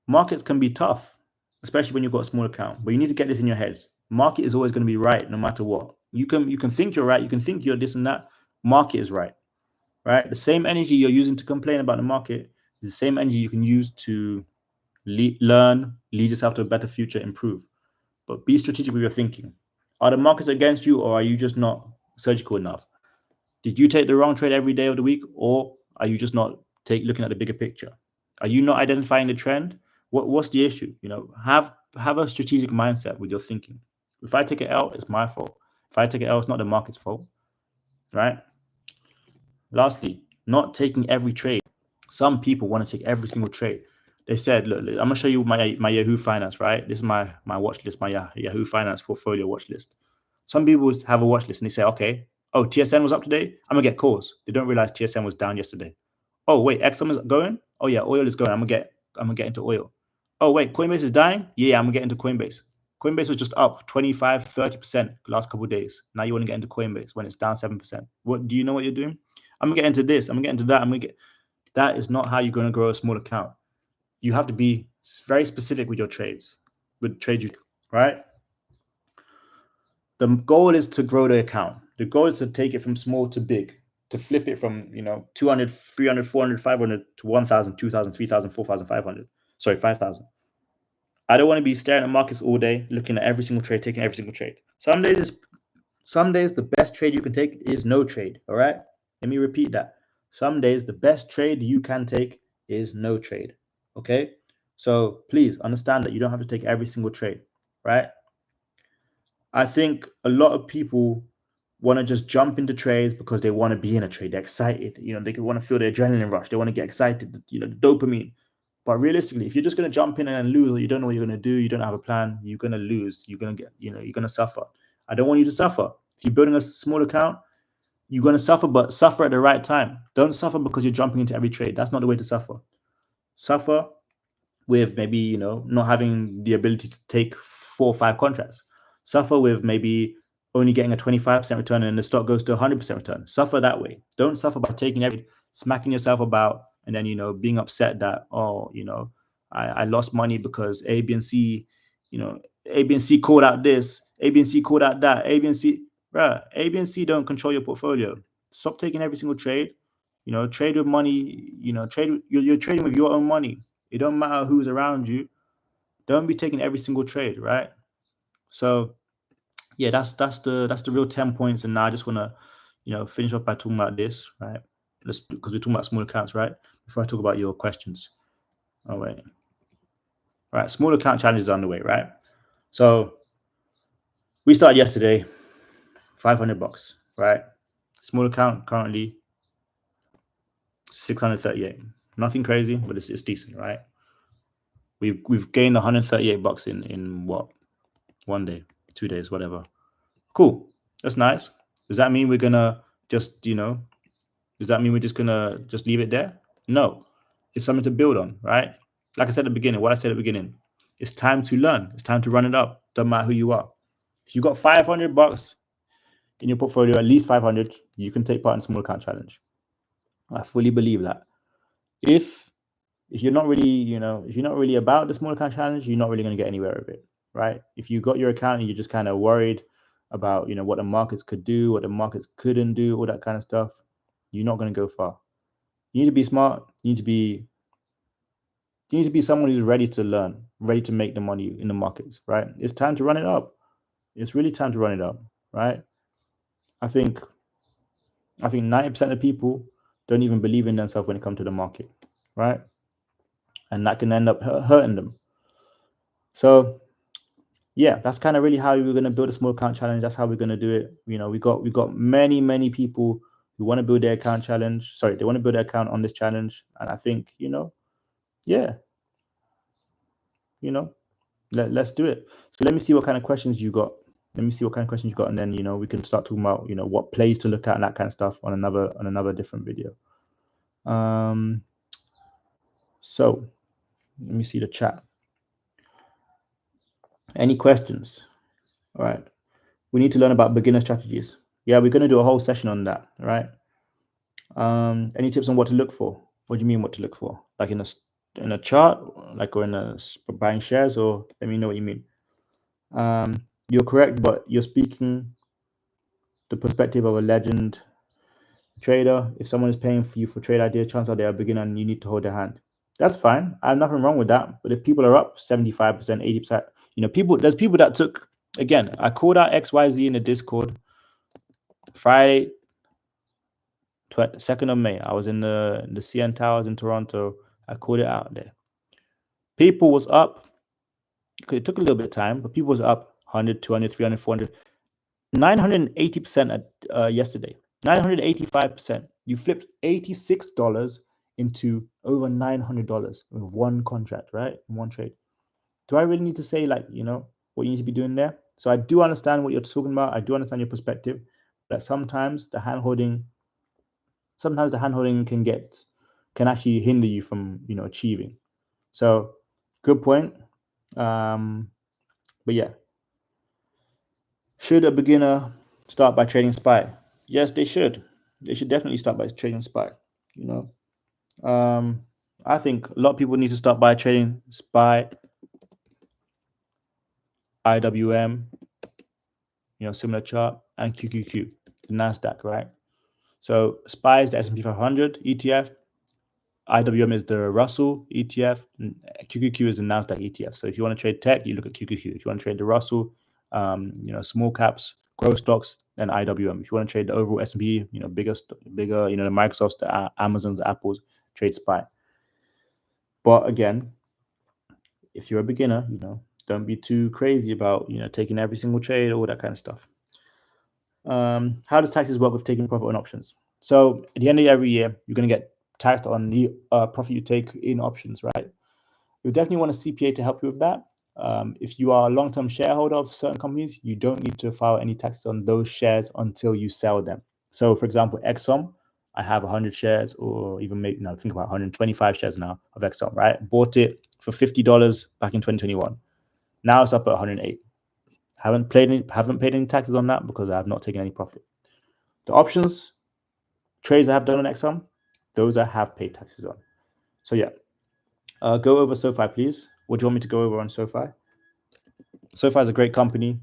Speaker 2: Markets can be tough, especially when you've got a small account, but you need to get this in your head. Market is always going to be right no matter what. You can think you're right, you can think you're this and that. Market is right? The same energy you're using to complain about the market is the same energy you can use to learn, lead yourself to a better future, improve. But be strategic with your thinking. Are the markets against you, or are you just not surgical enough? Did you take the wrong trade every day of the week, or are you just not looking at the bigger picture? Are you not identifying the trend? What's the issue? Have a strategic mindset with your thinking. If I take it out, it's my fault. If I take it out, it's not the market's fault, right? Lastly, not taking every trade. Some people want to take every single trade. They said, look, I'm gonna show you my Yahoo Finance, right? This is my watch list, my Yahoo Finance portfolio watch list. Some people have a watch list and they say, okay, oh, TSN was up today, I'm gonna get calls. They don't realize TSN was down yesterday. Oh wait, Exxon is going. Oh yeah, oil is going. I'm gonna get into oil. Oh wait, Coinbase is dying. Yeah, I'm gonna get into Coinbase. Coinbase was just up 25, 30% the last couple of days. Now you want to get into Coinbase when it's down 7%. What do you know what you're doing? I'm gonna get into this. I'm gonna get into that. That is not how you're gonna grow a small account. You have to be very specific with your trades, right? The goal is to grow the account. The goal is to take it from small to big, to flip it from 200, 300, 400, 500 to 1,000, 2,000, 3,000, 4,000, 500. Sorry, 5,000. I don't want to be staring at markets all day, looking at every single trade, taking every single trade. Some days the best trade you can take is no trade. All right. Let me repeat that. Some days the best trade you can take is no trade. Okay. So please understand that you don't have to take every single trade, right? I think a lot of people want to just jump into trades because they want to be in a trade. They're excited. They want to feel the adrenaline rush. They want to get excited, the dopamine. But realistically, if you're just going to jump in and lose, or you don't know what you're going to do, you don't have a plan, you're going to lose. You're going to get, you're going to suffer. I don't want you to suffer. If you're building a small account, you're going to suffer, but suffer at the right time. Don't suffer because you're jumping into every trade. That's not the way to suffer. Suffer with maybe, not having the ability to take 4 or 5 contracts. Suffer with maybe only getting a 25% return and the stock goes to 100% return. Suffer that way. Don't suffer by taking smacking yourself about and then, being upset that, I lost money because A, B, and C, A, B, and C called out this, A, B, and C called out that, A, B, and C. Bruh, A, B, and C don't control your portfolio. Stop taking every single trade. Trade with money. You're trading with your own money. It don't matter who's around you. Don't be taking every single trade, right? So, yeah, that's the real 10 points. And now I just want to, finish up by talking about this, right? Because we're talking about small accounts, right? Before I talk about your questions. Oh wait. All right, small account challenge is underway, right? So we started yesterday, $500, right? Small account currently 638. Nothing crazy, but it's decent, right? We've gained $138 in what, 1 day, 2 days, whatever. Cool. That's nice. Does that mean we're gonna just, does that mean we're just gonna just leave it there? No. It's something to build on, right? Like I said at the beginning, what I said at the beginning, it's time to learn. It's time to run it up. Doesn't matter who you are. If you got $500 in your portfolio, at least 500, you can take part in small account challenge. I fully believe that. If you're not really, if you're not really about the small account challenge, you're not really going to get anywhere with it, right? If you got your account and you're just kind of worried about, what the markets could do, what the markets couldn't do, all that kind of stuff, you're not going to go far. You need to be smart. You need to be someone who's ready to learn, ready to make the money in the markets, right? It's time to run it up. It's really time to run it up, right? I think 90% of people don't even believe in themselves when it comes to the market, right? And that can end up hurting them. So yeah, that's kind of really how we're going to build a small account challenge. That's how we're going to do it. We got many people who want to build their account challenge. Sorry, they want to build their account on this challenge. And I think, let's do it. So let me see what kind of questions you got. And then, we can start talking about, what plays to look at and that kind of stuff on another different video. So let me see the chat. Any questions? All right. We need to learn about beginner strategies. Yeah, we're going to do a whole session on that, right? Any tips on what to look for? What do you mean what to look for? Like in a chart, like, or in a buying shares, or let me know what you mean. You're correct, but you're speaking the perspective of a legend trader. If someone is paying for you for trade ideas, chances are they're a beginner and you need to hold their hand. That's fine. I have nothing wrong with that. But if people are up 75%, 80%, there's people that took, again, I called out XYZ in the Discord Friday, 2nd of May. I was in the CN Towers in Toronto. I called it out there. People was up. It took a little bit of time, but people was up 100, 200, 300, 400, 980% yesterday. 985%. You flipped $86 into over $900 with one contract, right? In one trade. Do I really need to say, like, what you need to be doing there? So I do understand what you're talking about. I do understand your perspective, but sometimes the hand-holding can actually hinder you from, achieving. So good point. But yeah, should a beginner start by trading SPY? Yes, they should. They should definitely start by trading SPY. I think a lot of people need to start by trading SPY, IWM, similar chart, and QQQ, the NASDAQ, right? So SPY is the S&P 500 ETF, IWM is the Russell ETF, and QQQ is the NASDAQ ETF. So if you want to trade tech, you look at QQQ. If you want to trade the Russell, small caps, growth stocks, then IWM. If you want to trade the overall S&P, bigger, the Microsofts, the Amazons, the Apples, trade SPY. But again, if you're a beginner, don't be too crazy about, taking every single trade, all that kind of stuff. How does taxes work with taking profit on options? So at the end of every year, you're going to get taxed on the profit you take in options, right? You definitely want a CPA to help you with that. If you are a long-term shareholder of certain companies, you don't need to file any taxes on those shares until you sell them. So for example, Exxon, I have 100 shares, or even think about 125 shares now of Exxon, right? Bought it for $50 back in 2021. Now it's up at 108. Haven't paid any taxes on that because I have not taken any profit. The options trades I have done on Exxon, those I have paid taxes on. So yeah, go over SoFi, please. What do you want me to go over on SoFi? SoFi is a great company.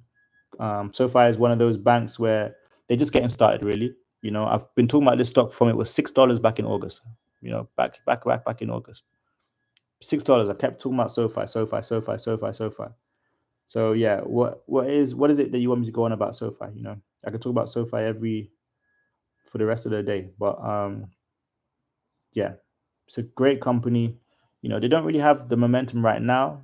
Speaker 2: SoFi is one of those banks where they're just getting started, really. I've been talking about this stock from it was $6 back in August. Back in August. $6. I kept talking about SoFi. So yeah, what is it that you want me to go on about SoFi? I could talk about SoFi for the rest of the day, but yeah, it's a great company. They don't really have the momentum right now,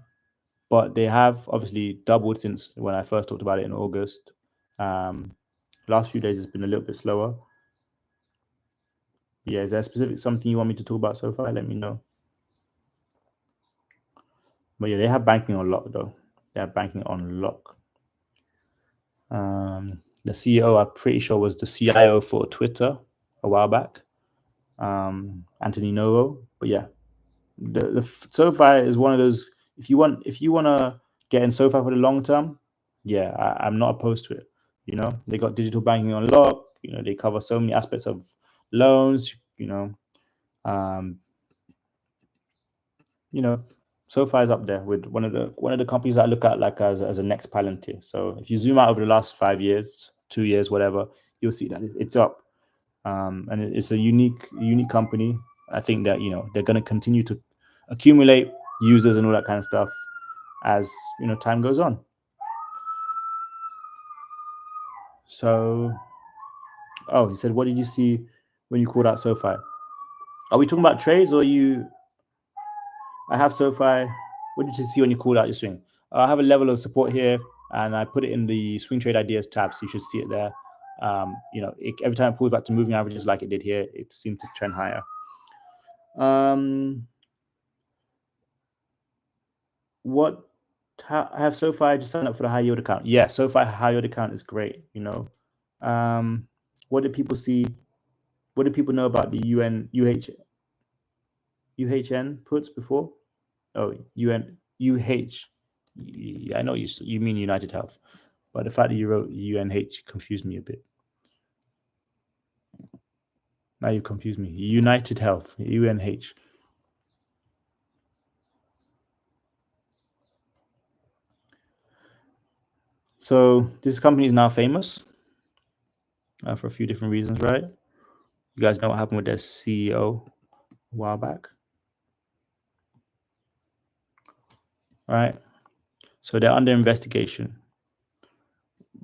Speaker 2: but they have obviously doubled since when I first talked about it in August. Last few days it's been a little bit slower. Yeah, is there specific something you want me to talk about so far? Let me know. But yeah, they have banking on lock though. They have banking on lock. The CEO, I'm pretty sure, was the CIO for Twitter a while back, Anthony Novo. But yeah, the SoFi is one of those. If you want to get in SoFi for the long term, yeah, I'm not opposed to it. You know, they got digital banking on lock. You know, they cover so many aspects of loans. Um, you know, SoFi is up there with one of the companies that I look at like as a next Palantir. So if you zoom out over the last 5 years, 2 years, whatever, you'll see that it's up, and it's a unique company. I think that they're going to continue to accumulate users and all that kind of stuff as time goes on. So, oh, he said, what did you see when you called out SoFi? Are we talking about trades or you? I have SoFi. What did you see when you called out your swing? I have a level of support here, and I put it in the swing trade ideas tab, so you should see it there. Every time it pulls back to moving averages like it did here, it seemed to trend higher. I have SoFi just signed up for the high yield account. Yeah, SoFi high yield account is great. What did people see? What did people know about the UHN puts before? Oh, UH. Yeah, I know you mean United Health, but the fact that you wrote UNH confused me a bit. Now you confused me. United Health, UNH. So this company is now famous for a few different reasons, right? You guys know what happened with their CEO a while back, right? So they're under investigation,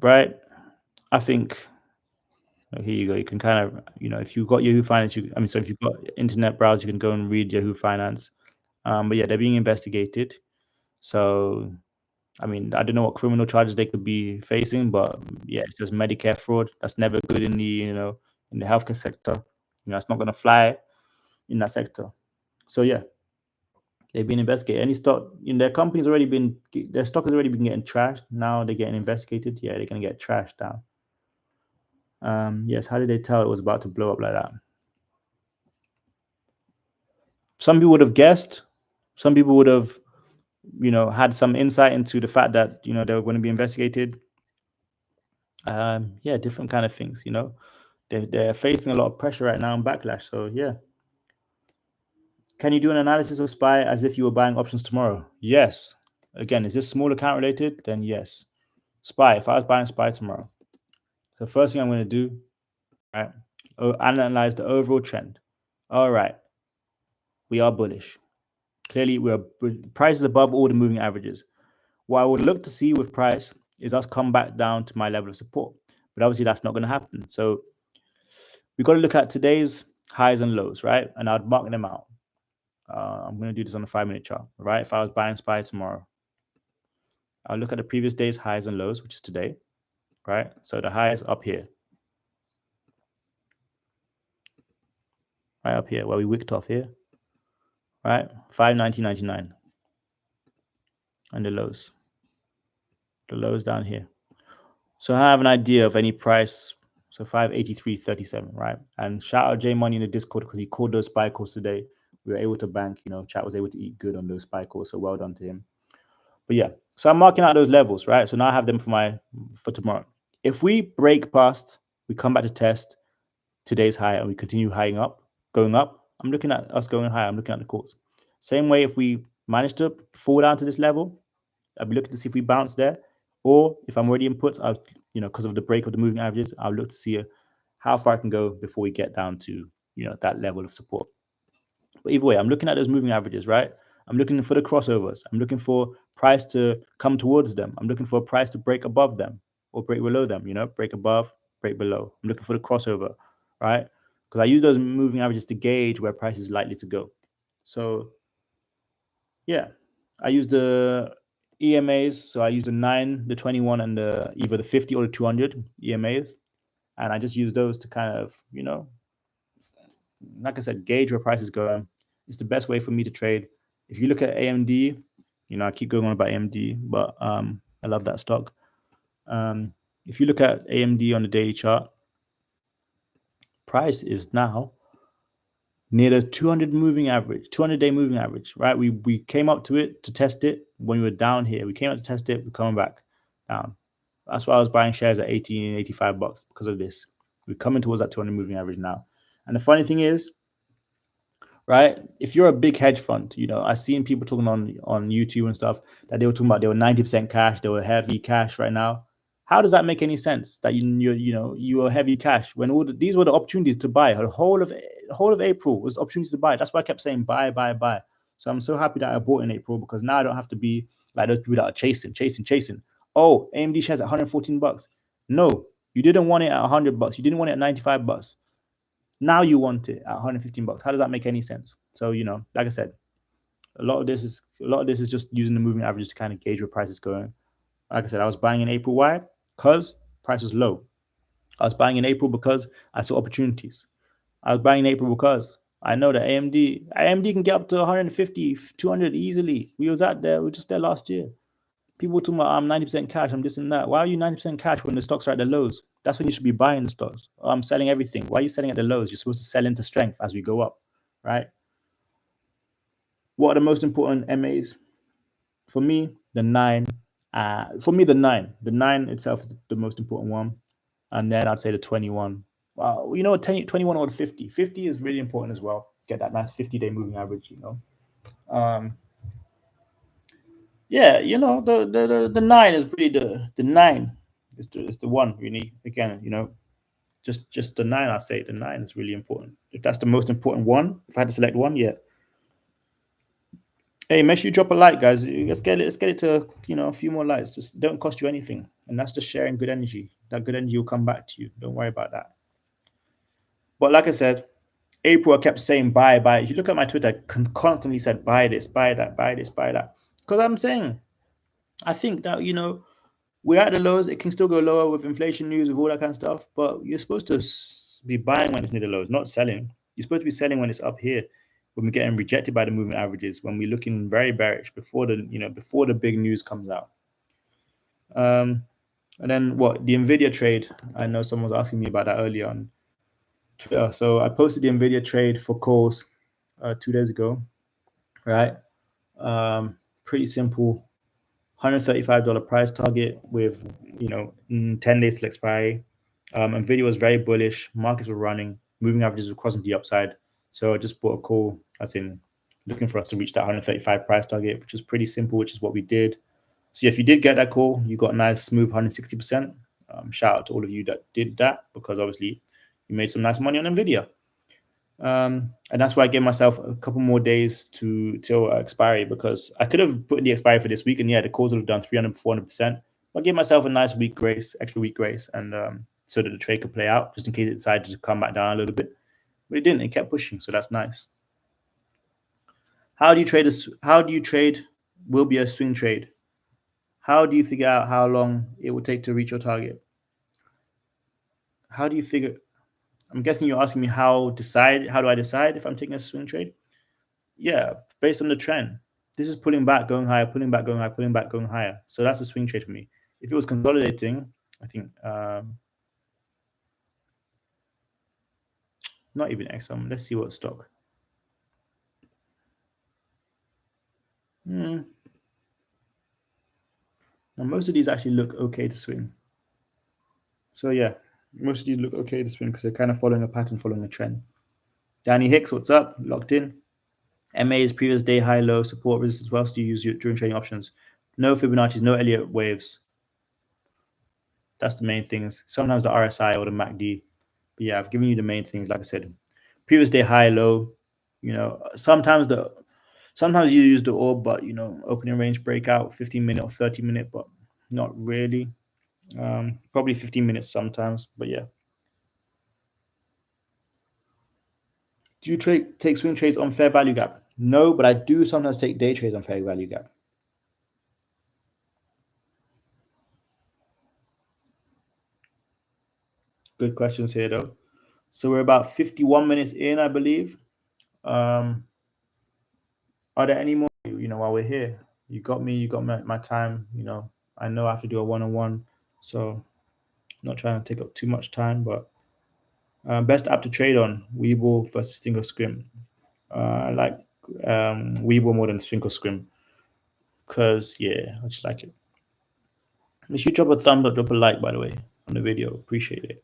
Speaker 2: right? I think here you go. You can kind of, if you've got Yahoo Finance, if you've got internet browser, you can go and read Yahoo Finance. But yeah, they're being investigated. So, I don't know what criminal charges they could be facing, but yeah, it's just Medicare fraud. That's never good in the, in the healthcare sector. It's not going to fly in that sector. So yeah, they've been investigated. Any stock in their company's already been, their stock has already been getting trashed. Now they're getting investigated. Yeah, they're going to get trashed down. Yes, how did they tell it was about to blow up like that? Some people would have guessed. Some people would have, had some insight into the fact that they were going to be investigated. Yeah, different kind of things. They're facing a lot of pressure right now and backlash. So yeah. Can you do an analysis of SPY as if you were buying options tomorrow? Yes. Again, is this small account related? Then yes. SPY. If I was buying SPY tomorrow, the first thing I'm going to do, right, analyze the overall trend. All right, we are bullish. Clearly, price is above all the moving averages. What I would look to see with price is us come back down to my level of support, but obviously that's not going to happen. So we've got to look at today's highs and lows, right? And I'd mark them out. I'm going to do this on a 5-minute chart, right? If I was buying SPY tomorrow, I'll look at the previous day's highs and lows, which is today, right? So the high is up here, right up here, where we wicked off here, right? 590.99, and the lows down here. So I have an idea of any price. So 583.37, right? And shout out J Money in the Discord because he called those SPY calls today. We were able to bank, chat was able to eat good on those SPY calls. So well done to him. But yeah, so I'm marking out those levels, right? So now I have them for tomorrow. If we break past, we come back to test today's high and we continue going up, I'm looking at us going higher. I'm looking at the calls. Same way, if we manage to fall down to this level, I'll be looking to see if we bounce there. Or if I'm already in puts, I'll, because of the break of the moving averages, I'll look to see how far I can go before we get down to, that level of support. But either way, I'm looking at those moving averages, right? I'm looking for the crossovers. I'm looking for price to come towards them. I'm looking for a price to break above them or break below them, break above, break below. I'm looking for the crossover, right? Because I use those moving averages to gauge where price is likely to go. So yeah, I use the EMAs. So I use the 9, the 21, and either the 50 or the 200 EMAs. And I just use those to kind of, like I said, gauge where price is going. It's the best way for me to trade. If you look at AMD, I keep going on about AMD, but I love that stock. If you look at AMD on the daily chart, price is now near the 200 moving average, 200-day moving average, right? We came up to it to test it when we were down here. We came up to test it, we're coming back down. That's why I was buying shares at $18 and $85 because of this. We're coming towards that 200 moving average now. And the funny thing is, right, if you're a big hedge fund, I've seen people talking on YouTube and stuff that they were talking about they were 90% cash, they were heavy cash right now. How does that make any sense that you were heavy cash when these were the opportunities to buy? The whole of April was the opportunity to buy. That's why I kept saying buy, buy, buy. So I'm so happy that I bought in April because now I don't have to be like those people that are chasing. Oh, AMD shares at $114. No, you didn't want it at $100. You didn't want it at $95. Now you want it at $115. How does that make any sense? So, like I said, a lot of this is just using the moving averages to kind of gauge where price is going. Like I said, I was buying in April. Why? Because price was low. I was buying in April because I saw opportunities. I was buying in April because I know that AMD can get up to 150, 200 easily. We were just there last year. People were talking about I'm 90% cash, I'm this and that. Why are you 90% cash when the stocks are at the lows? That's when you should be buying the stocks. Oh, I'm selling everything. Why are you selling at the lows? You're supposed to sell into strength as we go up, right? What are the most important MAs? For me, the 9. The 9 itself is the most important one. And then I'd say the 21. Wow, 21 or the 50. 50 is really important as well. Get that nice 50-day moving average, Yeah, the 9 is really the 9 is the one really. Again, just the 9. I say the 9 is really important. If that's the most important one, if I had to select one, yeah. Hey, make sure you drop a like, guys. Let's get it to a few more likes. Just don't cost you anything, and that's just sharing good energy. That good energy will come back to you. Don't worry about that. But like I said, April I kept saying buy. If you look at my Twitter, I constantly said buy this, buy that, buy this, buy that. Because I'm saying, I think that we're at the lows. It can still go lower with inflation news, with all that kind of stuff. But you're supposed to be buying when it's near the lows, not selling. You're supposed to be selling when it's up here, when we're getting rejected by the moving averages, when we're looking very bearish before the big news comes out. And then the Nvidia trade? I know someone was asking me about that earlier on Twitter. So I posted the Nvidia trade for calls 2 days ago, right? Pretty simple. $135 price target with 10 days till expiry. Nvidia was very bullish. Markets were running. Moving averages were crossing the upside. So I just bought a call, as in looking for us to reach that 135 price target, which is pretty simple, which is what we did. So if you did get that call, you got a nice smooth 160%. Shout out to all of you that did that, because obviously you made some nice money on Nvidia. And that's why I gave myself a couple more days till expiry, because I could have put in the expiry for this week, and the calls would have done 300, 400%. But I gave myself a nice extra week grace, and so that the trade could play out, just in case it decided to come back down a little bit. But it didn't. It kept pushing, so that's nice. How do you trade will be a swing trade? How do you figure out how long it will take to reach your target? How do you figure? I'm guessing you're asking me how do I decide if I'm taking a swing trade? Yeah, based on the trend. This is pulling back, going higher, pulling back, going higher, pulling back, going higher. So that's a swing trade for me. If it was consolidating, I think not even Exxon. Let's see what stock. Now most of these actually look okay to swing. So yeah, most of these look okay to swing because they're kind of following a pattern, following a trend. Danny Hicks, what's up? Locked in. MA's previous day high, low, support, resistance. What else do you use during trading options? No Fibonacci's, no Elliott waves. That's the main things. Sometimes the RSI or the MACD. But yeah, I've given you the main things. Like I said, previous day high, low. Sometimes you use the orb, but opening range breakout, 15-minute or 30-minute, but not really. Probably 15 minutes sometimes, but yeah. Do you take swing trades on fair value gap? No, but I do sometimes take day trades on fair value gap. Good questions here, though. So we're about 51 minutes in, I believe. Are there any more, while we're here? You got me, you got my time, I know I have to do a one-on-one, so not trying to take up too much time, but best app to trade on, Webull versus Thinkorswim. I like Webull more than Thinkorswim because, yeah, I just like it. Make sure you drop a thumbs up, drop a like, by the way, on the video. Appreciate it.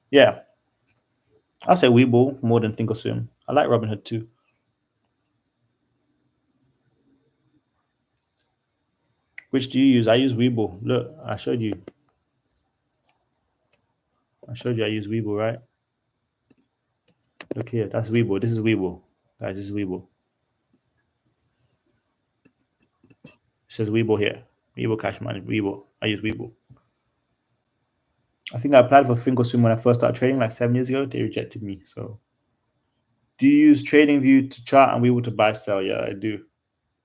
Speaker 2: Yeah, I'll say Webull more than Thinkorswim. I like Robinhood too. Which do you use? I use Webull. Look, I showed you. I use Webull, right? Look here. That's Webull. This is Webull. Guys, this is Webull. It says Webull here. Webull Cash Money. Webull. I use Webull. I think I applied for Thinkorswim when I first started trading like 7 years ago. They rejected me. So, do you use TradingView to chart and Webull to buy, sell? Yeah, I do.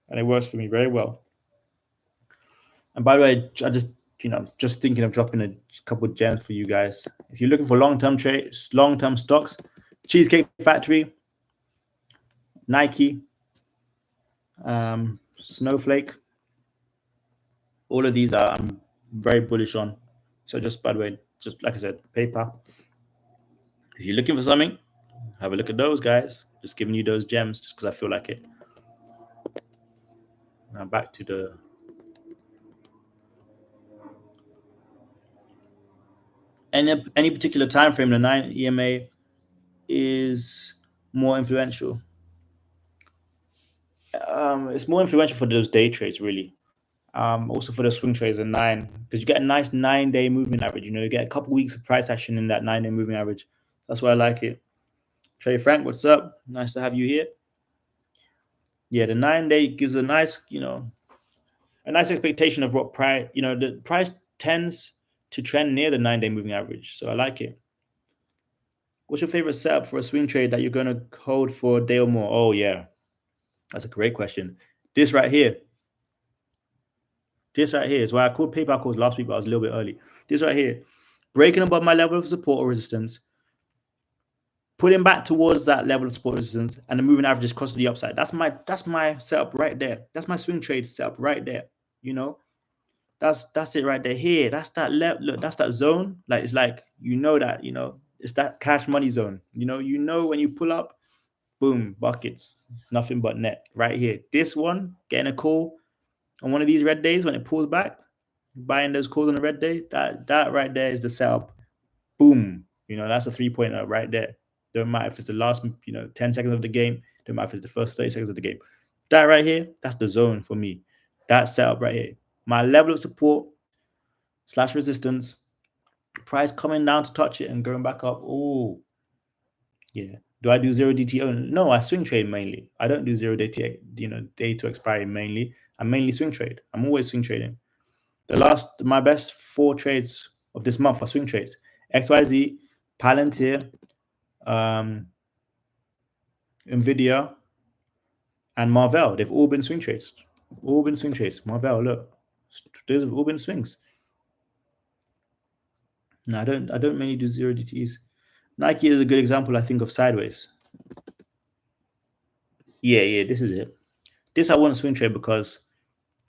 Speaker 2: And it works for me very well. And by the way, I just thinking of dropping a couple of gems for you guys. If you're looking for long-term trades, long-term stocks, Cheesecake Factory, Nike, Snowflake, all of these I'm very bullish on. So just by the way, just like I said, PayPal. If you're looking for something, have a look at those guys. Just giving you those gems just because I feel like it. Now back to the any particular time frame. The 9 EMA is more influential. It's more influential for those day trades, really. Also for the swing trades, a 9, because you get a nice 9-day moving average. You get a couple weeks of price action in that 9-day moving average. That's why I like it. Trey Frank, what's up? Nice to have you here. Yeah, the 9-day gives a nice, a nice expectation of what price. The price tends to trend near the 9-day moving average, so I like it. What's your favorite setup for a swing trade that you're going to hold for a day or more? Oh yeah, that's a great question. This right here is why I called PayPal calls last week, but I was a little bit early. This right here, breaking above my level of support or resistance, putting back towards that level of support resistance, and the moving averages cross to the upside. That's my setup right there. That's my swing trade setup right there. That's it right there. Here, that's that look, that's that zone. Like it's like that, it's that cash money zone. When you pull up, boom, buckets, nothing but net right here. This one, getting a call on one of these red days when it pulls back, buying those calls on the red day, that right there is the setup. Boom. That's a 3-pointer right there. Don't matter if it's the last 10 seconds of the game, don't matter if it's the first 30 seconds of the game. That right here, that's the zone for me. That setup right here. My level of support / resistance, price coming down to touch it and going back up. Oh, yeah. Do I do 0 DTO? No, I swing trade mainly. I don't do 0 DTO, day to expiry mainly. I mainly swing trade. I'm always swing trading. My best 4 trades of this month are swing trades. XYZ, Palantir, Nvidia, and Marvell. They've all been swing trades. Marvell, look, those have all been swings. No, I don't mainly do 0 DTEs. Nike is a good example, I think, of sideways. Yeah, this is it. This I want to swing trade because,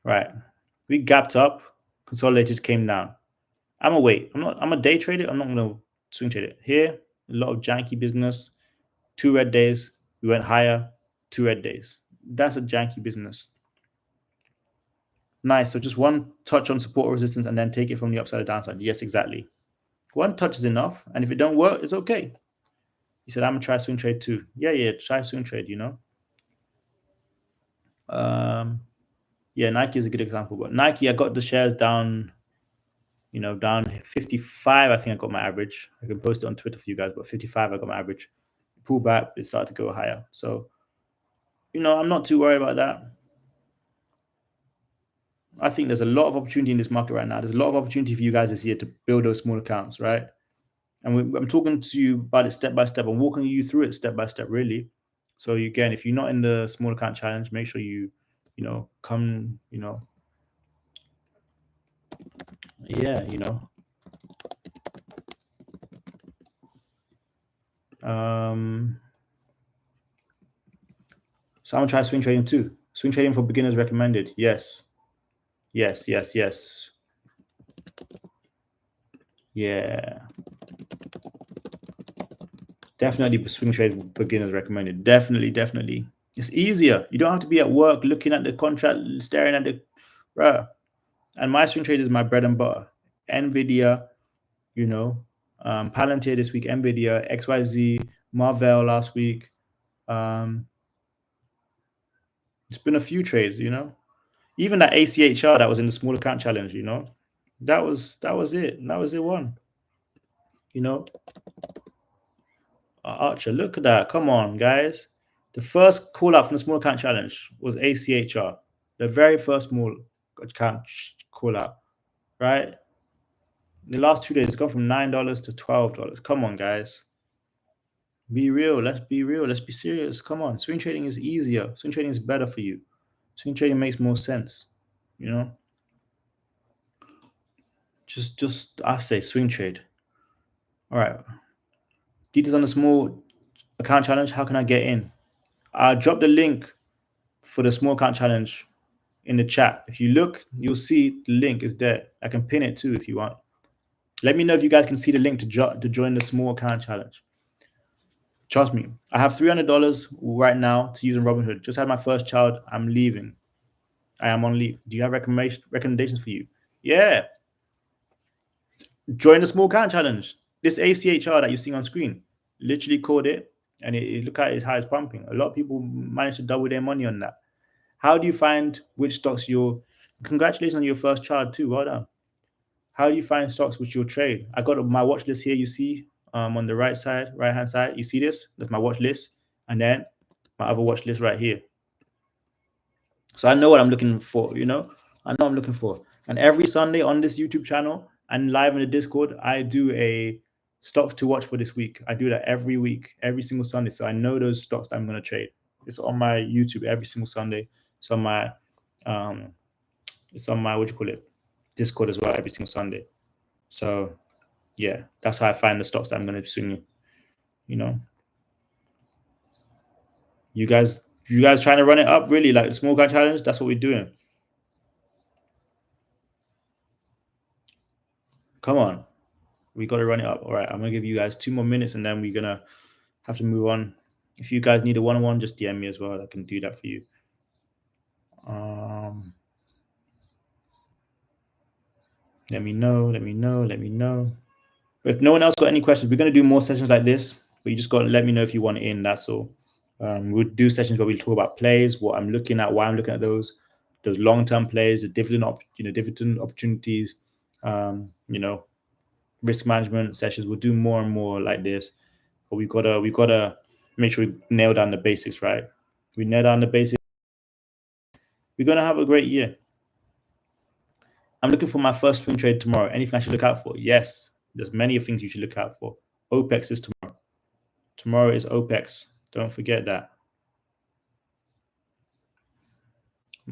Speaker 2: right, we gapped up, consolidated, came down. I'm a day trader. I'm not gonna swing trade it. Here, a lot of janky business. 2 red days, we went higher. 2 red days. That's a janky business. Nice. So just one touch on support or resistance and then take it from the upside or downside. Yes, exactly. One touch is enough. And if it don't work, it's okay. He said, I'm gonna try swing trade too. Yeah, try swing trade, Yeah, Nike is a good example. But Nike, I got the shares down, down 55. I think I got my average. I can post it on Twitter for you guys, but 55, I got my average. Pull back, it started to go higher. So, I'm not too worried about that. I think there's a lot of opportunity in this market right now. There's a lot of opportunity for you guys this year to build those small accounts, right? And I'm talking to you about it step by step. I'm walking you through it step by step, really. So again, if you're not in the small account challenge, make sure you come, yeah, So I'm gonna try swing trading too. Swing trading for beginners recommended. Yes. Yes. Yeah. Definitely swing trade for beginners recommended. Definitely. It's easier. You don't have to be at work looking at the contract, staring at the bruh. And my swing trade is my bread and butter. Nvidia, Palantir this week, Nvidia, XYZ, Marvell last week. It's been a few trades, Even that ACHR that was in the small account challenge, that was it. That was it one. Archer, look at that. Come on, guys. The first call out from the small account challenge was ACHR. The very first small account call out, right? In the last 2 days, it's gone from $9 to $12. Come on, guys. Be real. Let's be real. Let's be serious. Come on. Swing trading is easier. Swing trading is better for you. Swing trading makes more sense. Just I say swing trade. All right. Details on the small account challenge. How can I get in? I'll drop the link for the small account challenge in the chat. If you look, you'll see the link is there. I can pin it too if you want. Let me know if you guys can see the link to join the small account challenge. Trust me, I have $300 right now to use on Robinhood. Just had my first child. I'm leaving. I am on leave. Do you have recommendations for you? Yeah. Join the small account challenge. This ACHR that you're seeing on screen, literally called it, and look at how it's pumping. A lot of people manage to double their money on that. How do you find which stocks congratulations on your first child too, well done. How do you find stocks which you'll trade? I got my watch list here, you see, on the right hand side, you see this? That's my watch list. And then my other watch list right here. So I know what I'm looking for, I know what I'm looking for. And every Sunday on this YouTube channel and live in the Discord, I do a stocks to watch for this week. I do that every week, every single Sunday. So I know those stocks that I'm going to trade. It's on my YouTube every single Sunday. It's on my Discord as well every single Sunday. So yeah, that's how I find the stocks that I'm going to be swinging. You guys trying to run it up, really, like the small guy challenge? That's what we're doing. Come on, we got to run it up. All right, I'm gonna give you guys 2 more minutes, and then we're gonna have to move on. If you guys need a one-on-one, just DM me as well. I can do that for you. Let me know. If no one else got any questions, we're gonna do more sessions like this, but you just got to let me know if you want it in. That's all. We'll do sessions where we talk about plays, what I'm looking at, why I'm looking at those long-term plays, the dividend opportunities, risk management sessions. We'll do more and more like this, but we gotta make sure we nail down the basics, right? We nail down the basics, we're gonna have a great year. I'm looking for my first swing trade tomorrow. Anything I should look out for? Yes, there's many things you should look out for. OPEX is tomorrow. Tomorrow is OPEX. Don't forget that.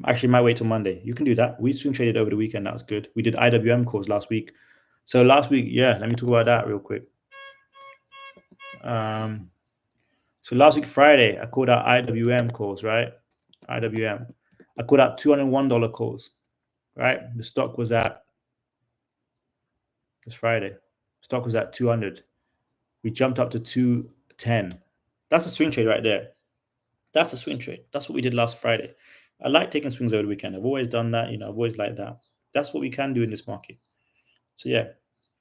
Speaker 2: Actually, might wait till Monday. You can do that. We swing traded over the weekend. That was good. We did IWM calls last week. So last week, yeah, let me talk about that real quick. So last week, Friday, I called out IWM calls, right? IWM. I called out $201 calls, right? The stock was at, it's Friday. Stock was at 200. We jumped up to 210. That's a swing trade right there. That's a swing trade. That's what we did last Friday. I like taking swings over the weekend. I've always done that. I've always liked that. That's what we can do in this market. So yeah,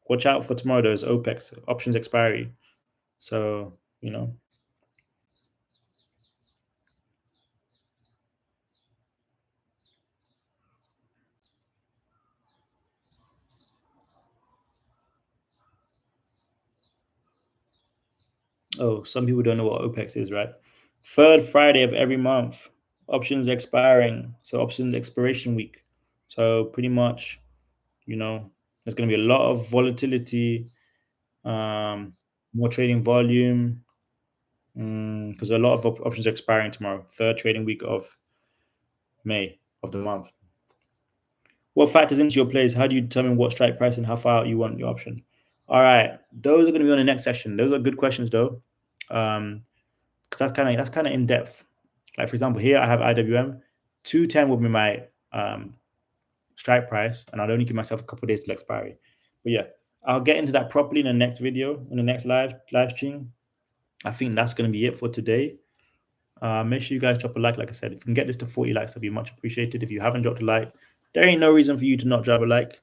Speaker 2: watch out for tomorrow. There's OPEX, options expiry. So, Oh, some people don't know what OPEX is, right? Third Friday of every month, options expiring. So options expiration week. So pretty much, there's going to be a lot of volatility, more trading volume, because a lot of options are expiring tomorrow. Third trading week of May of the month. What factors into your plays? How do you determine what strike price and how far out you want your option? All right, those are going to be on the next session. Those are good questions, though. Because that's kind of in depth. Like for example, here I have IWM 210 will be my strike price, and I'll only give myself a couple of days till expiry. But yeah, I'll get into that properly in the next video, in the next live stream. I think that's going to be it for today. Make sure you guys drop a like. Like I said, if you can get this to 40 likes, that'd be much appreciated. If you haven't dropped a like, there ain't no reason for you to not drop a like.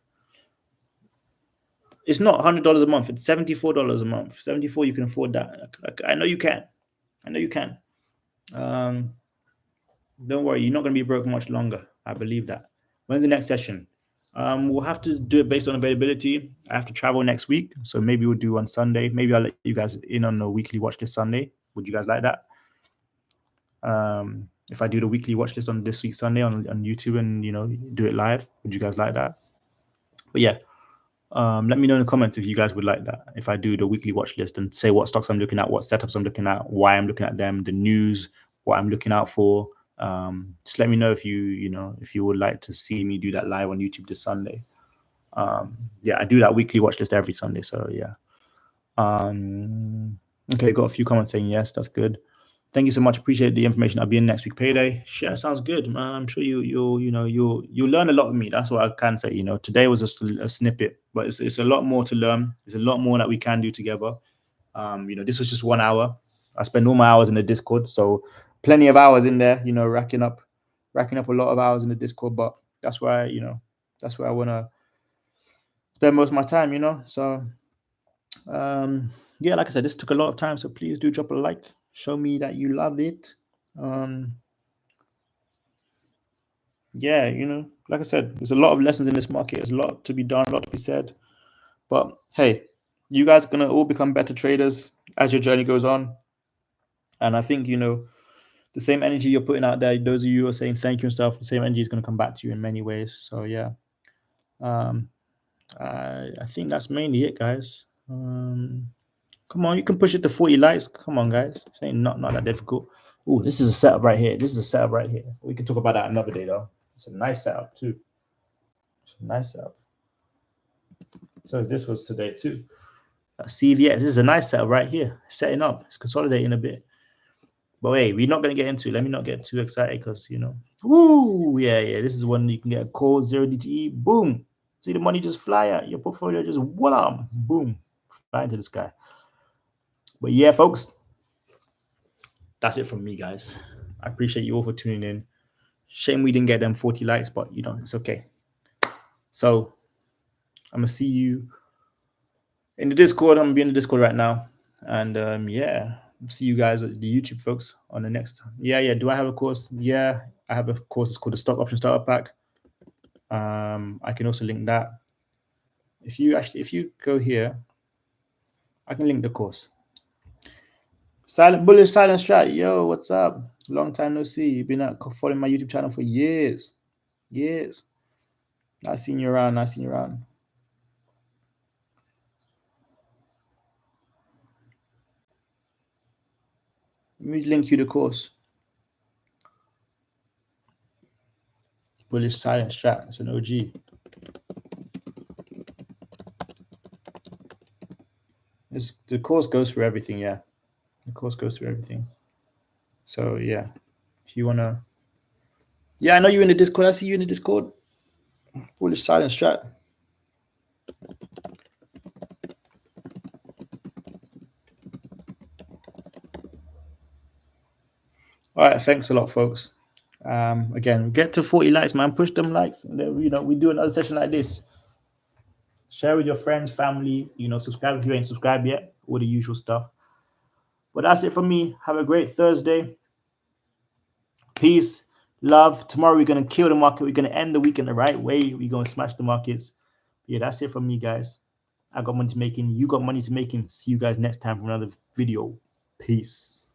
Speaker 2: It's not $100 a month. It's $74 a month. 74, you can afford that. I know you can. I know you can. Don't worry, you're not going to be broke much longer. I believe that. When's the next session? We'll have to do it based on availability. I have to travel next week, so maybe we'll do on Sunday. Maybe I'll let you guys in on the weekly watch list Sunday. Would you guys like that? If I do the weekly watch list on this week Sunday on YouTube and do it live, would you guys like that? But yeah, let me know in the comments if you guys would like that. If I do the weekly watch list and say what stocks I'm looking at, what setups I'm looking at, why I'm looking at them, the news, what I'm looking out for. Just let me know if you would like to see me do that live on YouTube this Sunday. Yeah, I do that weekly watch list every Sunday. So yeah. Okay, got a few comments saying yes, that's good. Thank you so much. Appreciate the information. I'll be in next week payday. Sure, sounds good, man. I'm sure you'll learn a lot of me. That's what I can say. Today was just a snippet, but it's a lot more to learn. There's a lot more that we can do together. This was just 1 hour. I spend all my hours in the Discord, so plenty of hours in there. Racking up a lot of hours in the Discord. But that's where I want to spend most of my time. So yeah, like I said, this took a lot of time, so please do drop a like. Show me that you love it. Yeah, like I said, there's a lot of lessons in this market. There's a lot to be done, a lot to be said. But hey, you guys are gonna all become better traders as your journey goes on. And I think the same energy you're putting out there, those of you who are saying thank you and stuff, the same energy is gonna come back to you in many ways. So yeah, I think that's mainly it, guys. Come on, you can push it to 40 likes. Come on, guys. This ain't not that difficult. Oh, this is a setup right here. We can talk about that another day, though. It's a nice setup, too. It's a nice setup. So this was today, too. CVX. This is a nice setup right here. Setting up. It's consolidating a bit. But hey, we're not going to get into it. Let me not get too excited because, woo, yeah. This is when you can get a call, 0 DTE. Boom. See the money just fly out. Your portfolio just, voila, boom, fly into the sky. But yeah, folks, that's it from me, guys. I appreciate you all for tuning in. Shame we didn't get them 40 likes, but it's okay. So I'm gonna see you in the Discord. I'm gonna be in the Discord right now, and yeah, see you guys at the YouTube folks on the next time. Yeah. Do I have a course? Yeah, I have a course. It's called the Stock Option Starter Pack. I can also link that. If you go here, I can link the course. Silent Bullish, Silent Strat. Yo, what's up? Long time no see. You've been following my YouTube channel for years. Nice seeing you around. Let me link you the course. Bullish Silent Strat. It's an OG. The course goes through everything, yeah. The course goes through everything. So yeah, if you wanna, I know you're in the Discord. I see you in the Discord. Bullish Silent Strat. All right, thanks a lot, folks. Again, get to 40 likes, man. Push them likes. And then, we do another session like this. Share with your friends, family. Subscribe if you ain't subscribed yet. All the usual stuff. But that's it from me. Have a great Thursday. Peace, love. Tomorrow we're going to kill the market. We're going to end the week in the right way. We're going to smash the markets. Yeah, that's it from me, guys. I got money to making. You got money to making. See you guys next time for another video. Peace.